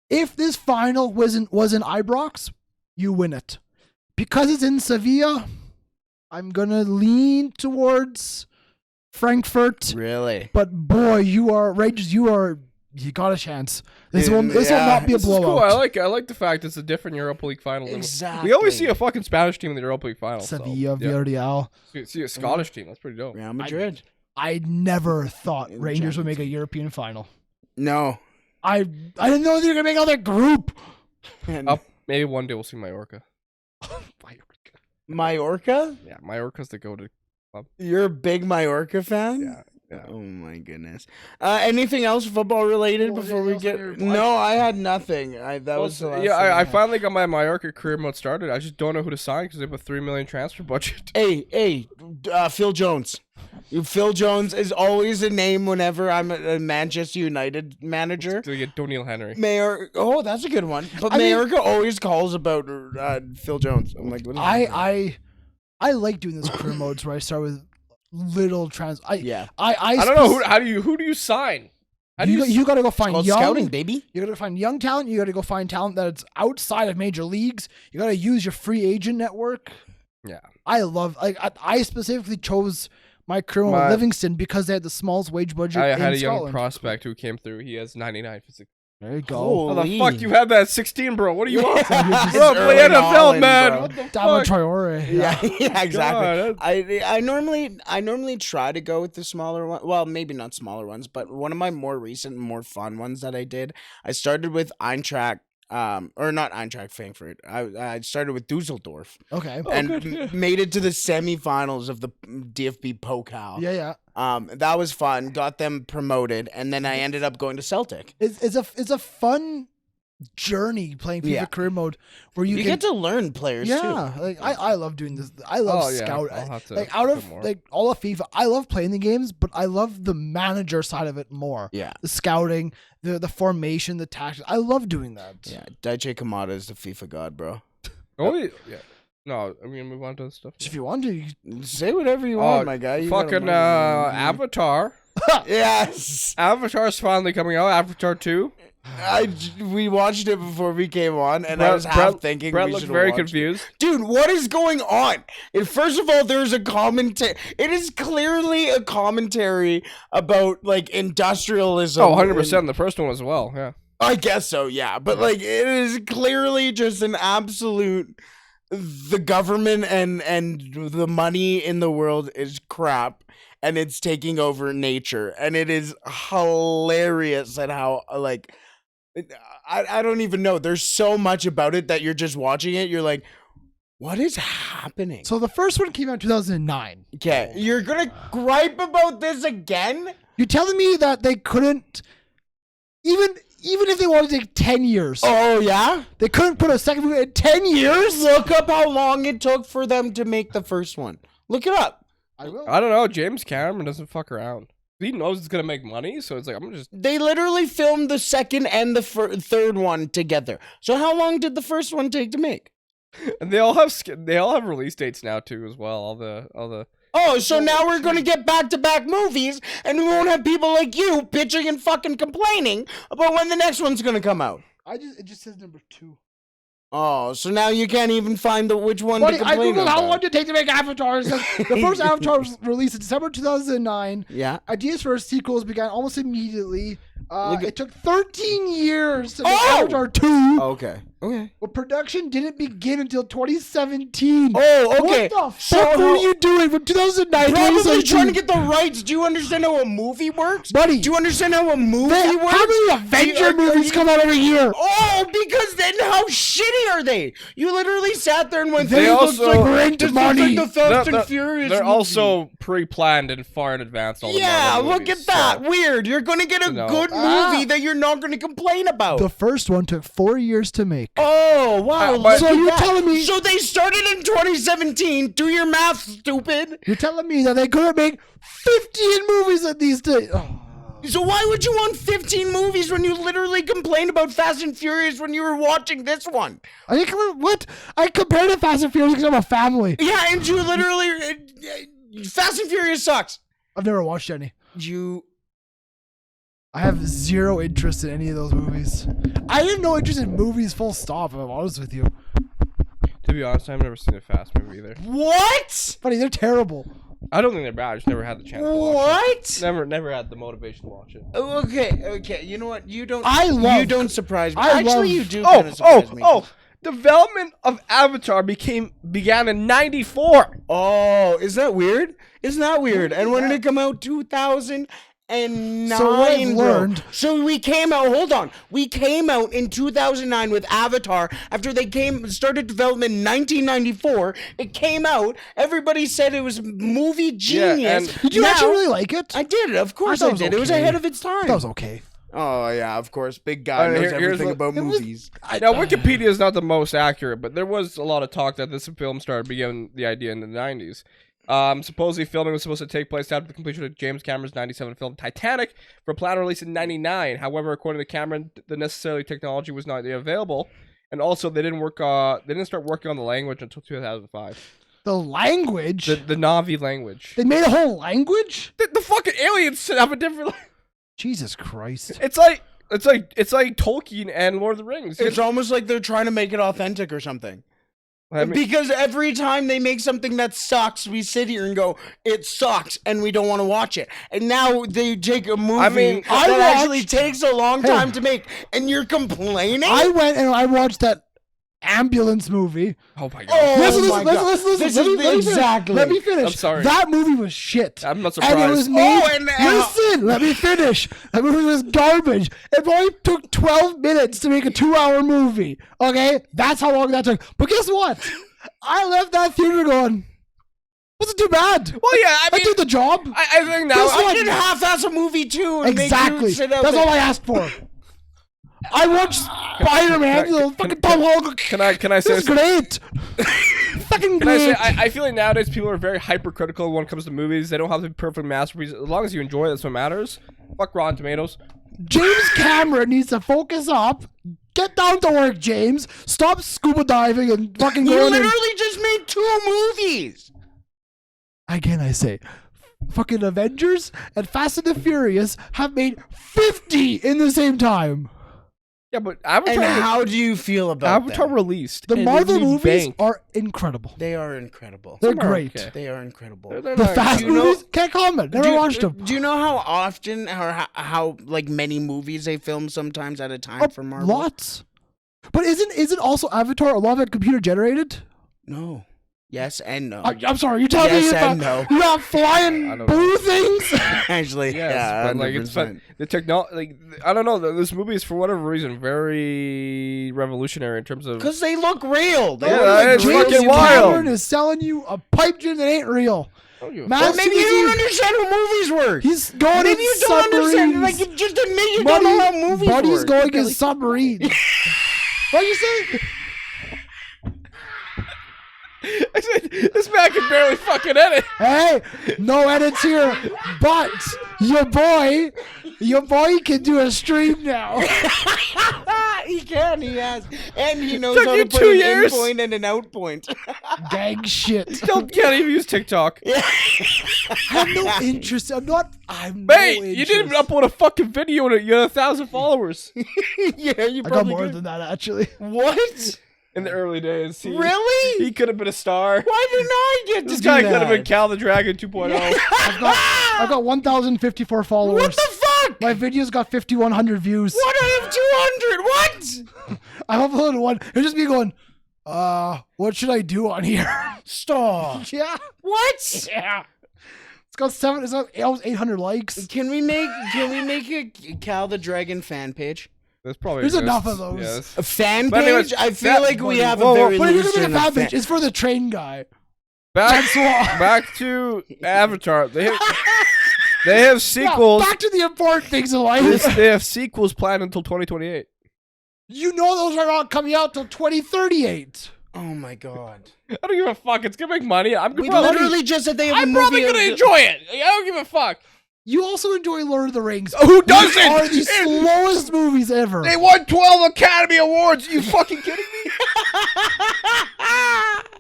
If this final was in Ibrox, you win it. Because it's in Sevilla, I'm gonna lean towards Frankfurt. Really? But boy, Rangers. You got a chance. This will not be a This is cool. blowout. I like the fact it's a different Europa League final. Exactly. We always see a fucking Spanish team in the Europa League final. Sevilla, so, yeah. Villarreal. See a Scottish team. That's pretty dope. Real Madrid. I never thought In Rangers would Champions make a European final. No. I didn't know they were gonna make another group. And Up. Maybe one day we'll see Mallorca. Mallorca? Yeah, Mallorca's the go-to. You're a big Mallorca fan? Yeah. Oh my goodness. Anything else football related Well, before anything we else get? on your- No, I had nothing. That was the last thing I had. finally got my Mallorca career mode started. I just don't know who to sign because they have a $3 million transfer budget. Hey, Phil Jones. Phil Jones is always a name whenever I'm a Manchester United manager. To get Doniel Henry. That's a good one. But I mean- Mallorca always calls about Phil Jones. I'm like, what is I like doing this career modes where I start with little Yeah. I don't know who do you sign? How do You got to go find called young scouting, baby. You got to find young talent. You got to go find talent that's outside of major leagues. You got to use your free agent network. Yeah. I specifically chose my career mode with Livingston because they had the smallest wage budget I in had a young Scotland. prospect who came through. He has 99 physics. There you go. How the Holy. fuck you have that at 16, bro? What do you want? It's Bro, play Erling NFL, Haaland, man. bro. What the Dama fuck? Traore. Yeah, exactly. God, I normally try to go with the smaller one. Well, maybe not smaller ones, but one of my more recent, more fun ones that I did. I started with Eintracht, or not Eintracht Frankfurt. I started with Dusseldorf Okay. and good, yeah. made it to the semifinals of the DFB Pokal. Yeah. That was fun. Got them promoted, and then I ended up going to Celtic. It's a fun journey playing FIFA Yeah. career mode where you You can get to learn players too. like I love doing this. I love scout. I'll have to Like out put of more. like all of FIFA, I love playing the games, but I love the manager side of it more. Yeah. The scouting, the formation, the tactics. I love doing that. Yeah, Daichi Kamada is the FIFA god, bro. Oh, yeah. No, I'm gonna move on to stuff. If you want to, you Say whatever you want, my guy. You got a Fucking microphone. Avatar. Yes. Avatar's finally coming out. Avatar 2. We watched it before we came on, and I was half thinking Brett we looked should very watch confused. it. Dude, what is going on? First of all, there's a commentary. It is clearly a commentary about like industrialism. Oh, 100%. The first one as well. Yeah. I guess so, yeah. But like, it is clearly just an absolute. The government and the money in the world is crap, and it's taking over nature, and it is hilarious at how like I don't even know. There's so much about it that you're just watching it. You're like, what is happening? So the first one came out in 2009. Okay, you're gonna gripe about this again? You're telling me that they couldn't even if they wanted to take 10 years. Oh yeah, they couldn't put a second movie in 10 years. Look up how long it took for them to make the first one. Look it up. I will. I don't know. James Cameron doesn't fuck around. He knows it's gonna make money, so it's like I'm just. They literally filmed the second and the third one together. So how long did the first one take to make? And they all have release dates now too as well. All the. Oh, so now we're gonna get back-to-back movies, and we won't have people like you bitching and fucking complaining about when the next one's gonna come out. It just says number 2. Oh, so now you can't even find which one Buddy, to I complain googled about. how long did it take to make Avatar. It says the first Avatar was released in December 2009. Yeah. Ideas for sequels began almost immediately. It took 13 years to make Avatar 2. Oh, okay. But production didn't begin until 2017. Oh, okay. What the fuck were you doing from 2009 to Probably 2017? trying to get the rights. Do you understand how a movie works? Buddy. Do you understand how a movie works? How many Avenger movies come out every year? Oh, because then how shitty are they? You literally sat there and went, They this also looks like, print this money. looks like the Fast and Furious They're movie. also pre-planned and far in advance. All the Yeah, Marvel look movies, at that. so- Weird. You're going to get a good movie that you're not going to complain about. The first one took 4 years to make. Oh, wow. But- So you're telling me... So they started in 2017. Do your math, stupid. You're telling me that they couldn't make 15 movies at these days. Oh. So why would you want 15 movies when you literally complained about Fast and Furious when you were watching this one? I think what? I compared it to Fast and Furious because I'm a family. Yeah, and you literally... Fast and Furious sucks. I've never watched any. I have zero interest in any of those movies. I have no interest in movies full stop, if I'm honest with you. To be honest, I've never seen a Fast movie either. What? Buddy, they're terrible. I don't think they're bad. I just never had the chance to watch it. What? Never had the motivation to watch it. Okay. You know what? You don't surprise me. You do kind of surprise me. Development of Avatar began in 94. Oh, is that weird? Isn't that weird? And when did it come out? 2009. So what I've learned... So we came out, hold on. We came out in 2009 with Avatar. After they started development in 1994, it came out. Everybody said it was movie genius. and Did you actually really like it? I did. Of course I did. It was ahead of its time. That was okay. Oh, yeah, of course. Big guy knows everything about movies. Now, Wikipedia is not the most accurate, but there was a lot of talk that this film started beginning the idea in the 90s. Supposedly filming was supposed to take place after the completion of James Cameron's 97 film Titanic for a planned release in 99. However, according to Cameron, the necessary technology was not available, and also they didn't start working on the language until 2005. The language? The Na'vi language. They made a whole language? The fucking aliens have a different language. Jesus Christ. It's like Tolkien and Lord of the Rings. It's almost like they're trying to make it authentic or something. I mean, because every time they make something that sucks, we sit here and go, it sucks, and we don't want to watch it. And now they take a movie that actually takes a long time to make, and you're complaining? I went and I watched that ambulance movie. Oh my god. Listen. Let me finish. I'm sorry. That movie was shit. I'm not surprised. And it was made, listen, let me finish. That movie was garbage. It probably took 12 minutes to make a 2-hour movie. Okay? That's how long that took. But guess what? I left that theater going, wasn't too bad. Well, yeah, I did the job. I think now I did half-ass a movie too. And Exactly. That's all I asked for. I watched Spider-Man. Fucking Tom Holland. Can I say this is great? Fucking great. I feel like nowadays people are very hypercritical when it comes to movies. They don't have to be perfect masterpieces. As long as you enjoy it, that's what matters. Fuck Rotten Tomatoes. James Cameron needs to focus up. Get down to work, James. Stop scuba diving and fucking going. You literally just made 2 movies. Again, I say, fucking Avengers and Fast and the Furious have made 50 in the same time. Yeah, but And Avatar. how do you feel about Avatar them? released. The and Marvel it made movies bank. are incredible. They are incredible. They're Some are great. okay. They are incredible. They're The not- Fast Do you know- movies, can't comment. Never watched them. Do you know how often or how like many movies they film sometimes at a time Oh, for Marvel? Lots. But isn't also Avatar a lot of it computer generated? No. Yes and no. I'm sorry, you're telling Yes me and about no. you're not I flying don't boo things? Actually, Yes, yeah, but like it's fun. The technology, like I don't know, this movie is for whatever reason very revolutionary in terms of. Because they look real. They Yeah, look like it's real fucking human wild. Cameron is selling you a pipe dream that ain't real. Oh, you- Man, Well, maybe you don't understand how movies work. He's going Maybe in you don't understand. submarines. Like, just admit you don't know how movies Buddy's work. going in submarines. What you say? I said, this man can barely fucking edit. Hey, no edits here, but your boy can do a stream now. He can. He has, and he knows Took how you to put 2 an years. in point and an out point. Gang shit. Still can't even use TikTok. I have no interest. I'm no Mate, interest. you didn't even upload a fucking video and you had 1,000 followers Yeah, you I got probably more could. than that actually. What? in the early days. Really? He could have been a star. Why didn't I get to This do guy that? could have been Cal the Dragon 2.0. I've got 1,054 followers. What the fuck? My video's got 5,100 views. What? I have 200. What? I uploaded one. It's just me going, what should I do on here? Stop. Yeah. What? Yeah. It's got almost 800 likes. Can we make a Cal the Dragon fan page? There's probably There's enough exists. of those. Yes. A fan But anyways, page? I feel that- like we have Whoa, a whoa, very But if you're loose gonna make a fan fan page, it's for the train guy. Back, That's all. back to Avatar. They have Yeah, sequels. back to the important things in life. They have sequels planned until 2028. You know those are not coming out till 2038. Oh my god. I don't give a fuck. It's gonna make money. We literally just said they have a I'm movie. probably gonna enjoy it. I don't give a fuck. You also enjoy Lord of the Rings. Who These doesn't? are the slowest movies ever. They won 12 Academy Awards. Are you fucking kidding me?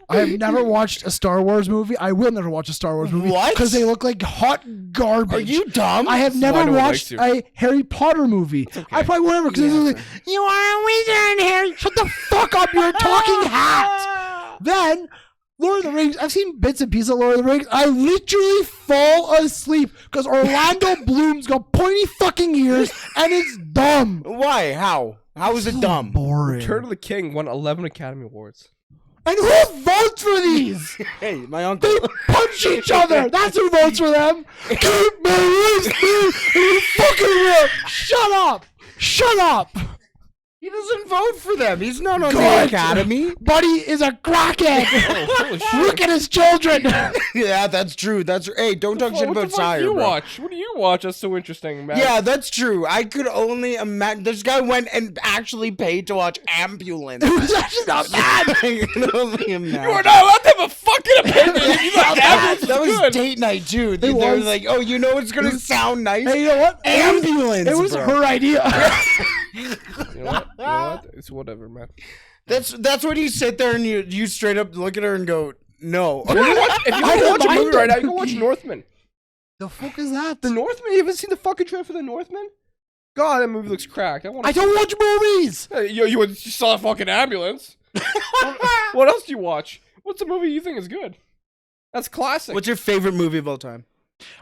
I have never watched a Star Wars movie. I will never watch a Star Wars movie. What? Because they look like hot garbage. Are you dumb? I have why never no one watched likes you. a Harry Potter movie. I probably won't ever because Yeah, it's like, you are a wizard, Harry. Shut the fuck up, you're a talking hat. Then, Lord of the Rings, I've seen bits and pieces of Lord of the Rings. I literally fall asleep because Orlando Bloom's got pointy fucking ears and it's dumb. Why? How? How is it dumb? Boring. Return of the King won 11 Academy Awards. And who votes for these? Hey, my uncle. They punch each other. That's who votes for them. Keep my wrist, you fucking will. Shut up. Shut up. He doesn't vote for them. He's not on the Good. Academy. Buddy is a crackhead. Holy shit. Look at his children. Yeah, that's true. Hey, don't talk shit What the about fuck do Sire, you bro. watch? What do you watch? That's so interesting, man. Yeah, that's true. I could only imagine. This guy went and actually paid to watch Ambulance. It was actually not bad. I can only imagine. You are not allowed to have a fucking opinion. You thought that, that that was was good. date night too. They was. were like, "Oh, you know it's gonna sound nice." Hey, you know what? Ambulance. It was bro. her idea. You know what? You know what? It's whatever, man. That's when you sit there and you straight up look at her and go, "No." If you I want to watch a don't movie mind right now, it. you can watch Northman. The fuck is that? The Northman? You haven't seen the fucking trailer for The Northman? God, that movie looks cracked. I don't watch movies. Hey, you saw a fucking ambulance. What else do you watch? What's a movie you think is good? That's classic. What's your favorite movie of all time?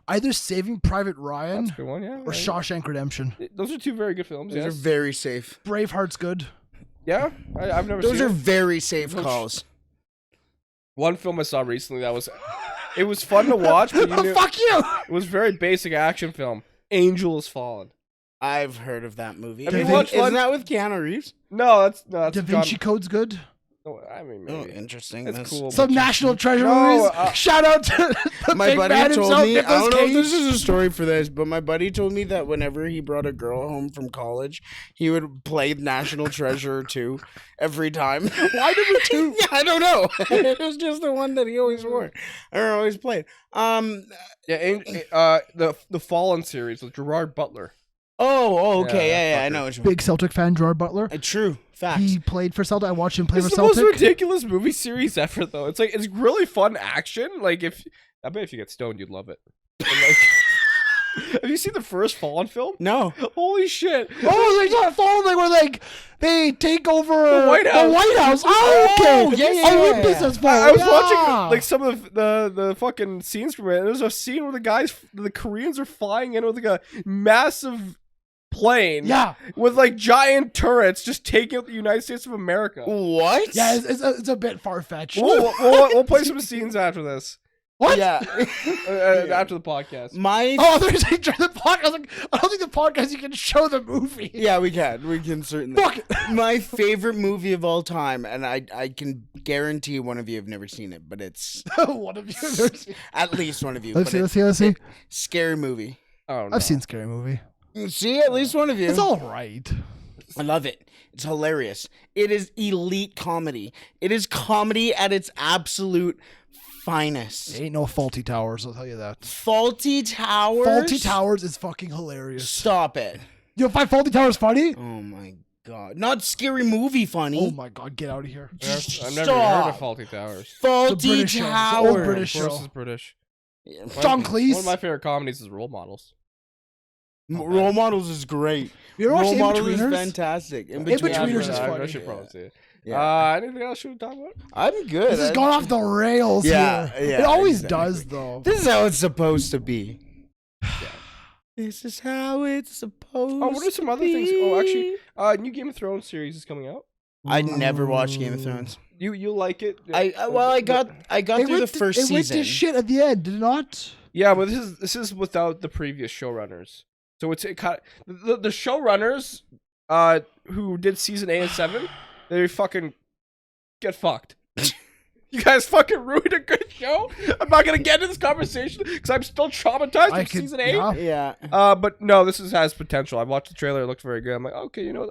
Either Saving Private Ryan That's a good one, yeah. or right. Shawshank Redemption. Those are two very good films. Those Yes. are very safe. Braveheart's good. Yeah, I've never Those seen are it. very safe calls. One film I saw recently that was, it was fun to watch, but you knew, Fuck you. it was a very basic action film. Angel Has Fallen. I've heard of that movie. Have you Isn't- watched Isn't one? that with Keanu Reeves? No, that's Da Vinci Code's good. No, I mean, Oh, maybe. interesting. That's cool. Some National Treasure No, movies. Shout out to the My big buddy man told himself, me, I Nicolas don't know if Cage. this is a story for this, but my buddy told me that whenever he brought a girl home from college, he would play National Treasure 2 every time. Why number 2? Yeah, I don't know. It was just the one that he always wore or always played. Yeah, the Fallen series with Gerard Butler. Oh, okay. Yeah, Yeah, I fucker. know what you mean. Big Celtic fan, Gerard Butler. True. Facts. He played for Celtic. I watched him play It's for the most Celtic. ridiculous movie series ever, though. It's like it's really fun action. Like I bet if you get stoned, you'd love it. And, like, Have you seen the first Fallen film? No. Holy shit! Oh, there's not Fallen, like where like they take over The White House. The White House. Oh, okay. yeah. Olympus has fallen. I was Yeah. watching like some of the fucking scenes from it. And there's a scene where the Koreans are flying in with like a massive plane, Yeah, with like giant turrets, just taking out the United States of America. What? yeah. It's a bit far fetched. We'll play some scenes after this. What? Yeah. After the podcast. My Oh, there's like during the podcast. I was like, I don't think the podcast you can show the movie. Yeah, we can certainly. Fuck it. My favorite movie of all time, and I can guarantee one of you have never seen it, but it's One of you. Have never seen- at least one of you. Let's but see. Let's see. Scary movie. Oh, no. I've seen Scary Movie. See, at least one of you. It's all right. I love it. It's hilarious. It is elite comedy. It is comedy at its absolute finest. Ain't no Faulty Towers. I'll tell you that. Faulty Towers. Faulty Towers is fucking hilarious. Stop it. You find Faulty Towers funny? Oh my god. Not Scary Movie funny. Oh my god, get out of here. I've never heard of Faulty Towers. Faulty British show. It's an Towers. old British Of course, show. it's British. Yeah. John Cleese. One of my favorite comedies is Role Models. Role Models is great. You ever watch Role The Models is In-Betweeners? fantastic. In-Betweeners is I funny. should probably see it. Yeah. Anything else you want to talk about? I'm good. This has gone off the rails Yeah, here. yeah, It always exactly. does, though. This is how it's supposed to be. This is how it's supposed. Oh, what are some other things? Oh, actually, new Game of Thrones series is coming out. I never watched Game of Thrones. You like it? I got It through the went first it went season. to shit at the end, did it not? Yeah, but this is without the previous showrunners. So it kind of, the showrunners who did season 8 and 7, they fucking get fucked. You guys fucking ruined a good show. I'm not gonna get into this conversation because I'm still traumatized from season 8. Yeah. Yeah. But no, this has potential. I watched the trailer; it looks very good. I'm like, okay, you know,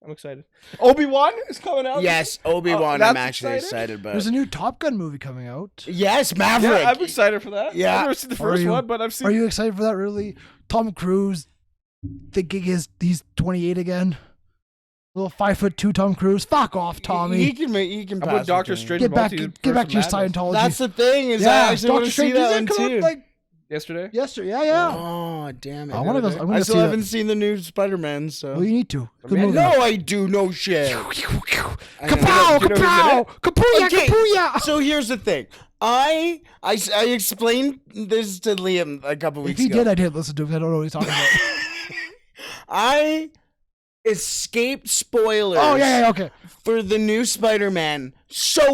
I'm excited. Obi-Wan is coming out. Yes, Obi-Wan. that's I'm actually exciting. excited, There's but a new Top Gun movie coming out. yes, Maverick. Yeah, I'm excited for that. Yeah. I've never seen the Are first you? one, but I've seen. Are you excited for that, really? Tom Cruise thinking he's 28 again? Little 5'2" Tom Cruise. Fuck off, Tommy. He can How pass about Doctor it to me. Strange? Get back Multiverse to your of Madness? Scientology. That's the thing. Is yeah, I actually want Doctor to see Strange that didn't one come too. out like Yesterday. yesterday. Yeah. Oh damn it! I wanna go. I'm I gonna still see haven't that. seen the new Spider-Man, so Well, you need to. Good mean, movie. no, I do no shit. I know. Kapow! Do you know who's Kapow! Kapuya! Okay, Kapuya! So here's the thing. I explained this to Liam a couple If weeks he ago. did, I didn't listen to him. I don't know what he's talking about. I escaped spoilers. Oh yeah, okay. For the new Spider-Man so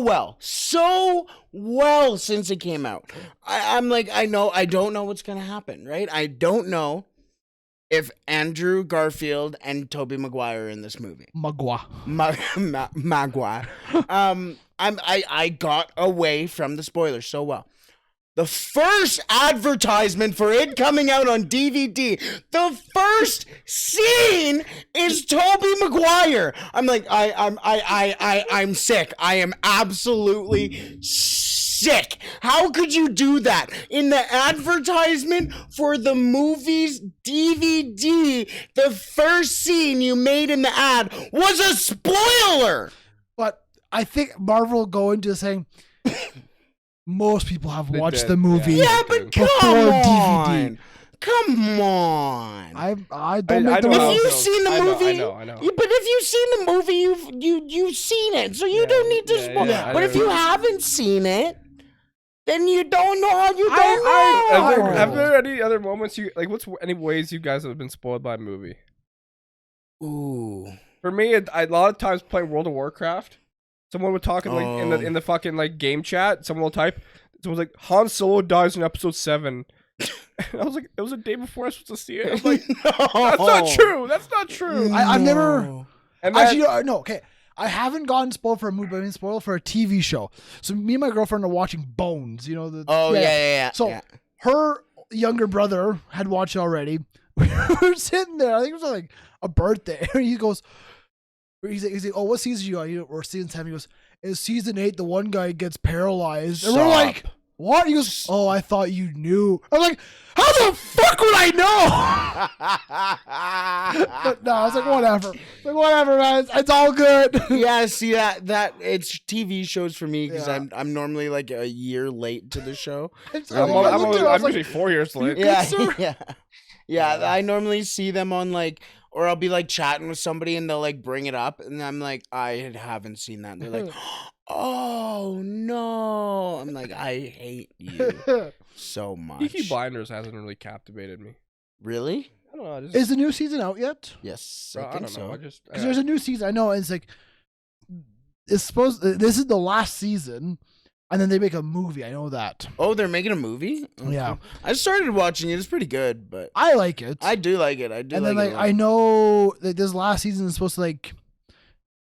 well since it came out. I'm like, I don't know what's gonna happen, right? I don't know if Andrew Garfield and Tobey Maguire are in this movie. Magua. Maguire. I got away from the spoilers so well. The first advertisement for it coming out on DVD, the first scene is Tobey Maguire. I'm like, I'm sick. I am absolutely sick. How could you do that? In the advertisement for the movie's DVD, the first scene you made in the ad was a spoiler. But I think Marvel go into saying most people have They watched did, the movie. Yeah, but come Before on. DVD. Come on. I don't make the don't know. If rules. you've seen the I movie, know. Yeah, but if you've seen the movie, you've seen it, so you don't need to spoil. yeah, But I if know. you haven't seen it, then you don't know. You don't I- know. Have there any other moments you like? What's any ways you guys have been spoiled by a movie? Ooh. For me, a lot of times playing World of Warcraft, someone would talk in like in the fucking like game chat. Someone will type. Someone's like, Han Solo dies in episode 7. And I was like, it was a day before I was supposed to see it. I was like, that's not true. That's not true. I've never. And then, Actually, no. Okay, I haven't gotten spoiled for a movie. I've been spoiled for a TV show. So me and my girlfriend are watching Bones. You know the. Oh yeah. So yeah. her younger brother had watched it already. We were sitting there. I think it was like a birthday. He goes, he's like, oh, what season you on? Or season 7. He goes, is season 8 the one guy gets paralyzed? And we're Stop. like, what? He goes, oh, I thought you knew. I'm like, how the fuck would I know? But no, I was like, whatever. Like, whatever, man. It's all good. Yeah, see that it's TV shows for me because Yeah. I'm normally like a year late to the show. I'm usually 4 years late. Yeah, sir? yeah. I normally see them on like, or I'll be like chatting with somebody and they'll like bring it up, and I'm like, I haven't seen that. And they're like, oh no. I'm like, I hate you so much. Peaky Blinders hasn't really captivated me. Really? I don't know. I just, Is the new season out yet? Yes, bro, I I think don't so. know. I just Because there's a new season. I know. It's like, this is the last season, and then they make a movie. I know that. Oh, they're making a movie? Okay. Yeah. I started watching it. It's pretty good, but I like it. I do like it. I do and like then it. like a lot. I know that this last season is supposed to like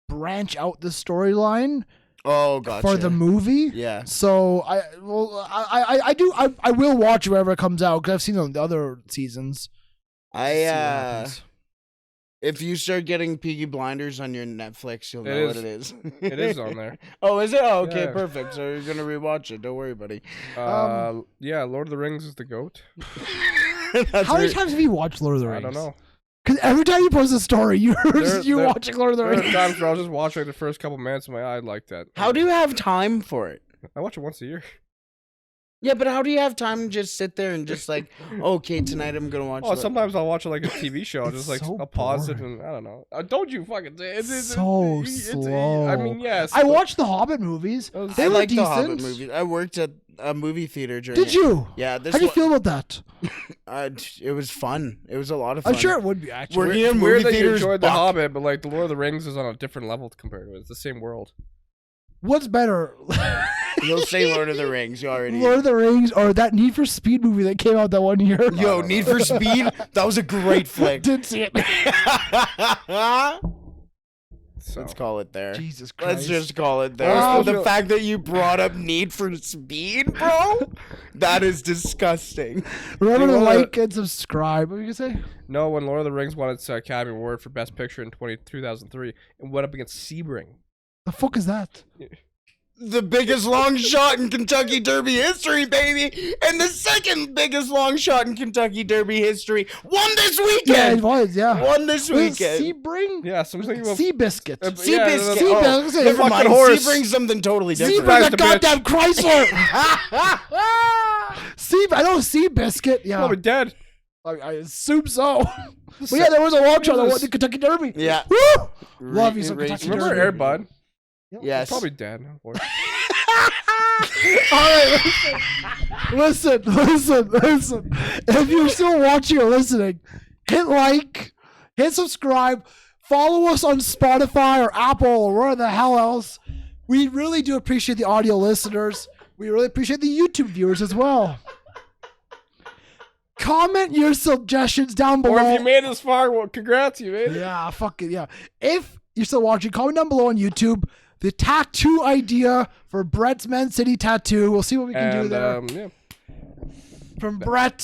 branch out the storyline Oh, gotcha. for the movie. Yeah. So I will watch it wherever it comes out because I've seen the other seasons. See what happens. If you start getting Peaky Blinders on your Netflix, you'll know what it is. It is on there. Oh, is it? Oh, okay, Yeah. perfect. So you're gonna rewatch it. Don't worry, buddy. Yeah, Lord of the Rings is the GOAT. That's How many right. times have you watched Lord of the Rings? I don't know. Because every time you post a story, you're There- watching Lord of the There are Rings. times where I was just watching like, the first couple minutes and I like that. How do you have time for it? I watch it once a year? Yeah, but how do you have time to just sit there and just like, okay, tonight I'm gonna watch. Oh, sometimes I'll watch it like a TV show. It's Just like so I'll pause it boring. and I don't know. I told you, fucking. So slow. I mean, yes. I watched the Hobbit movies. Those- They I were like decent. the Hobbit movies. I worked at a movie theater during. Did you? Yeah. This How do you wa- feel about that? It was fun. It was a lot of fun. I'm sure it would be actually. Working in It's movie weird that you theaters. enjoyed The fuck. Hobbit, but like the Lord of the Rings is on a different level compared to it. It's the same world. What's better, You'll say Lord of the Rings. You already. Lord of the Rings or that Need for Speed movie that came out that one year? Yo, Need for Speed. That was a great flick. Didn't see it. So Let's call it there. Jesus Christ. Let's just call it there. Oh, the no. fact that you brought up Need for Speed, bro, that is disgusting. Remember to You wanna- like and subscribe. What were you gonna say? no, when Lord of the Rings won its Academy Award for Best Picture in 2003, it went up against Sebring. The fuck is that? The biggest long shot in Kentucky Derby history, baby, and the second biggest long shot in Kentucky Derby history won this Yeah, it weekend. was. Yeah. Won this Was it weekend. Sebring? Yeah, something about Seabiscuit. Seabiscuit. Sea Oh, Biscuit. never fucking mind. horse. Sebring's something totally Sebring's different. a Christ, the goddamn Chrysler. I know Seabiscuit. Yeah. probably dead. I assume so. But yeah, there was a long shot that won the Kentucky Derby. Yeah. Woo! Love you some Re- Kentucky Remember Derby. Air Bud? Yes. Probably dead. Or- All right, listen. If you're still watching or listening, hit like, hit subscribe, follow us on Spotify or Apple or where the hell else. We really do appreciate the audio listeners. We really appreciate the YouTube viewers as well. Comment your suggestions down below. Or if you made it this far, well, congrats, you made it. Yeah, fuck it, yeah. If you're still watching, comment down below on YouTube the tattoo idea for Brett's Man City tattoo. We'll see what we can do there. Yeah. From Brett,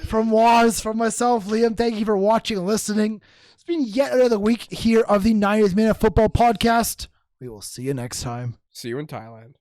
from Waz, from myself, Liam, thank you for watching and listening. It's been yet another week here of the 90th Minute Football Podcast. We will see you next time. See you in Thailand.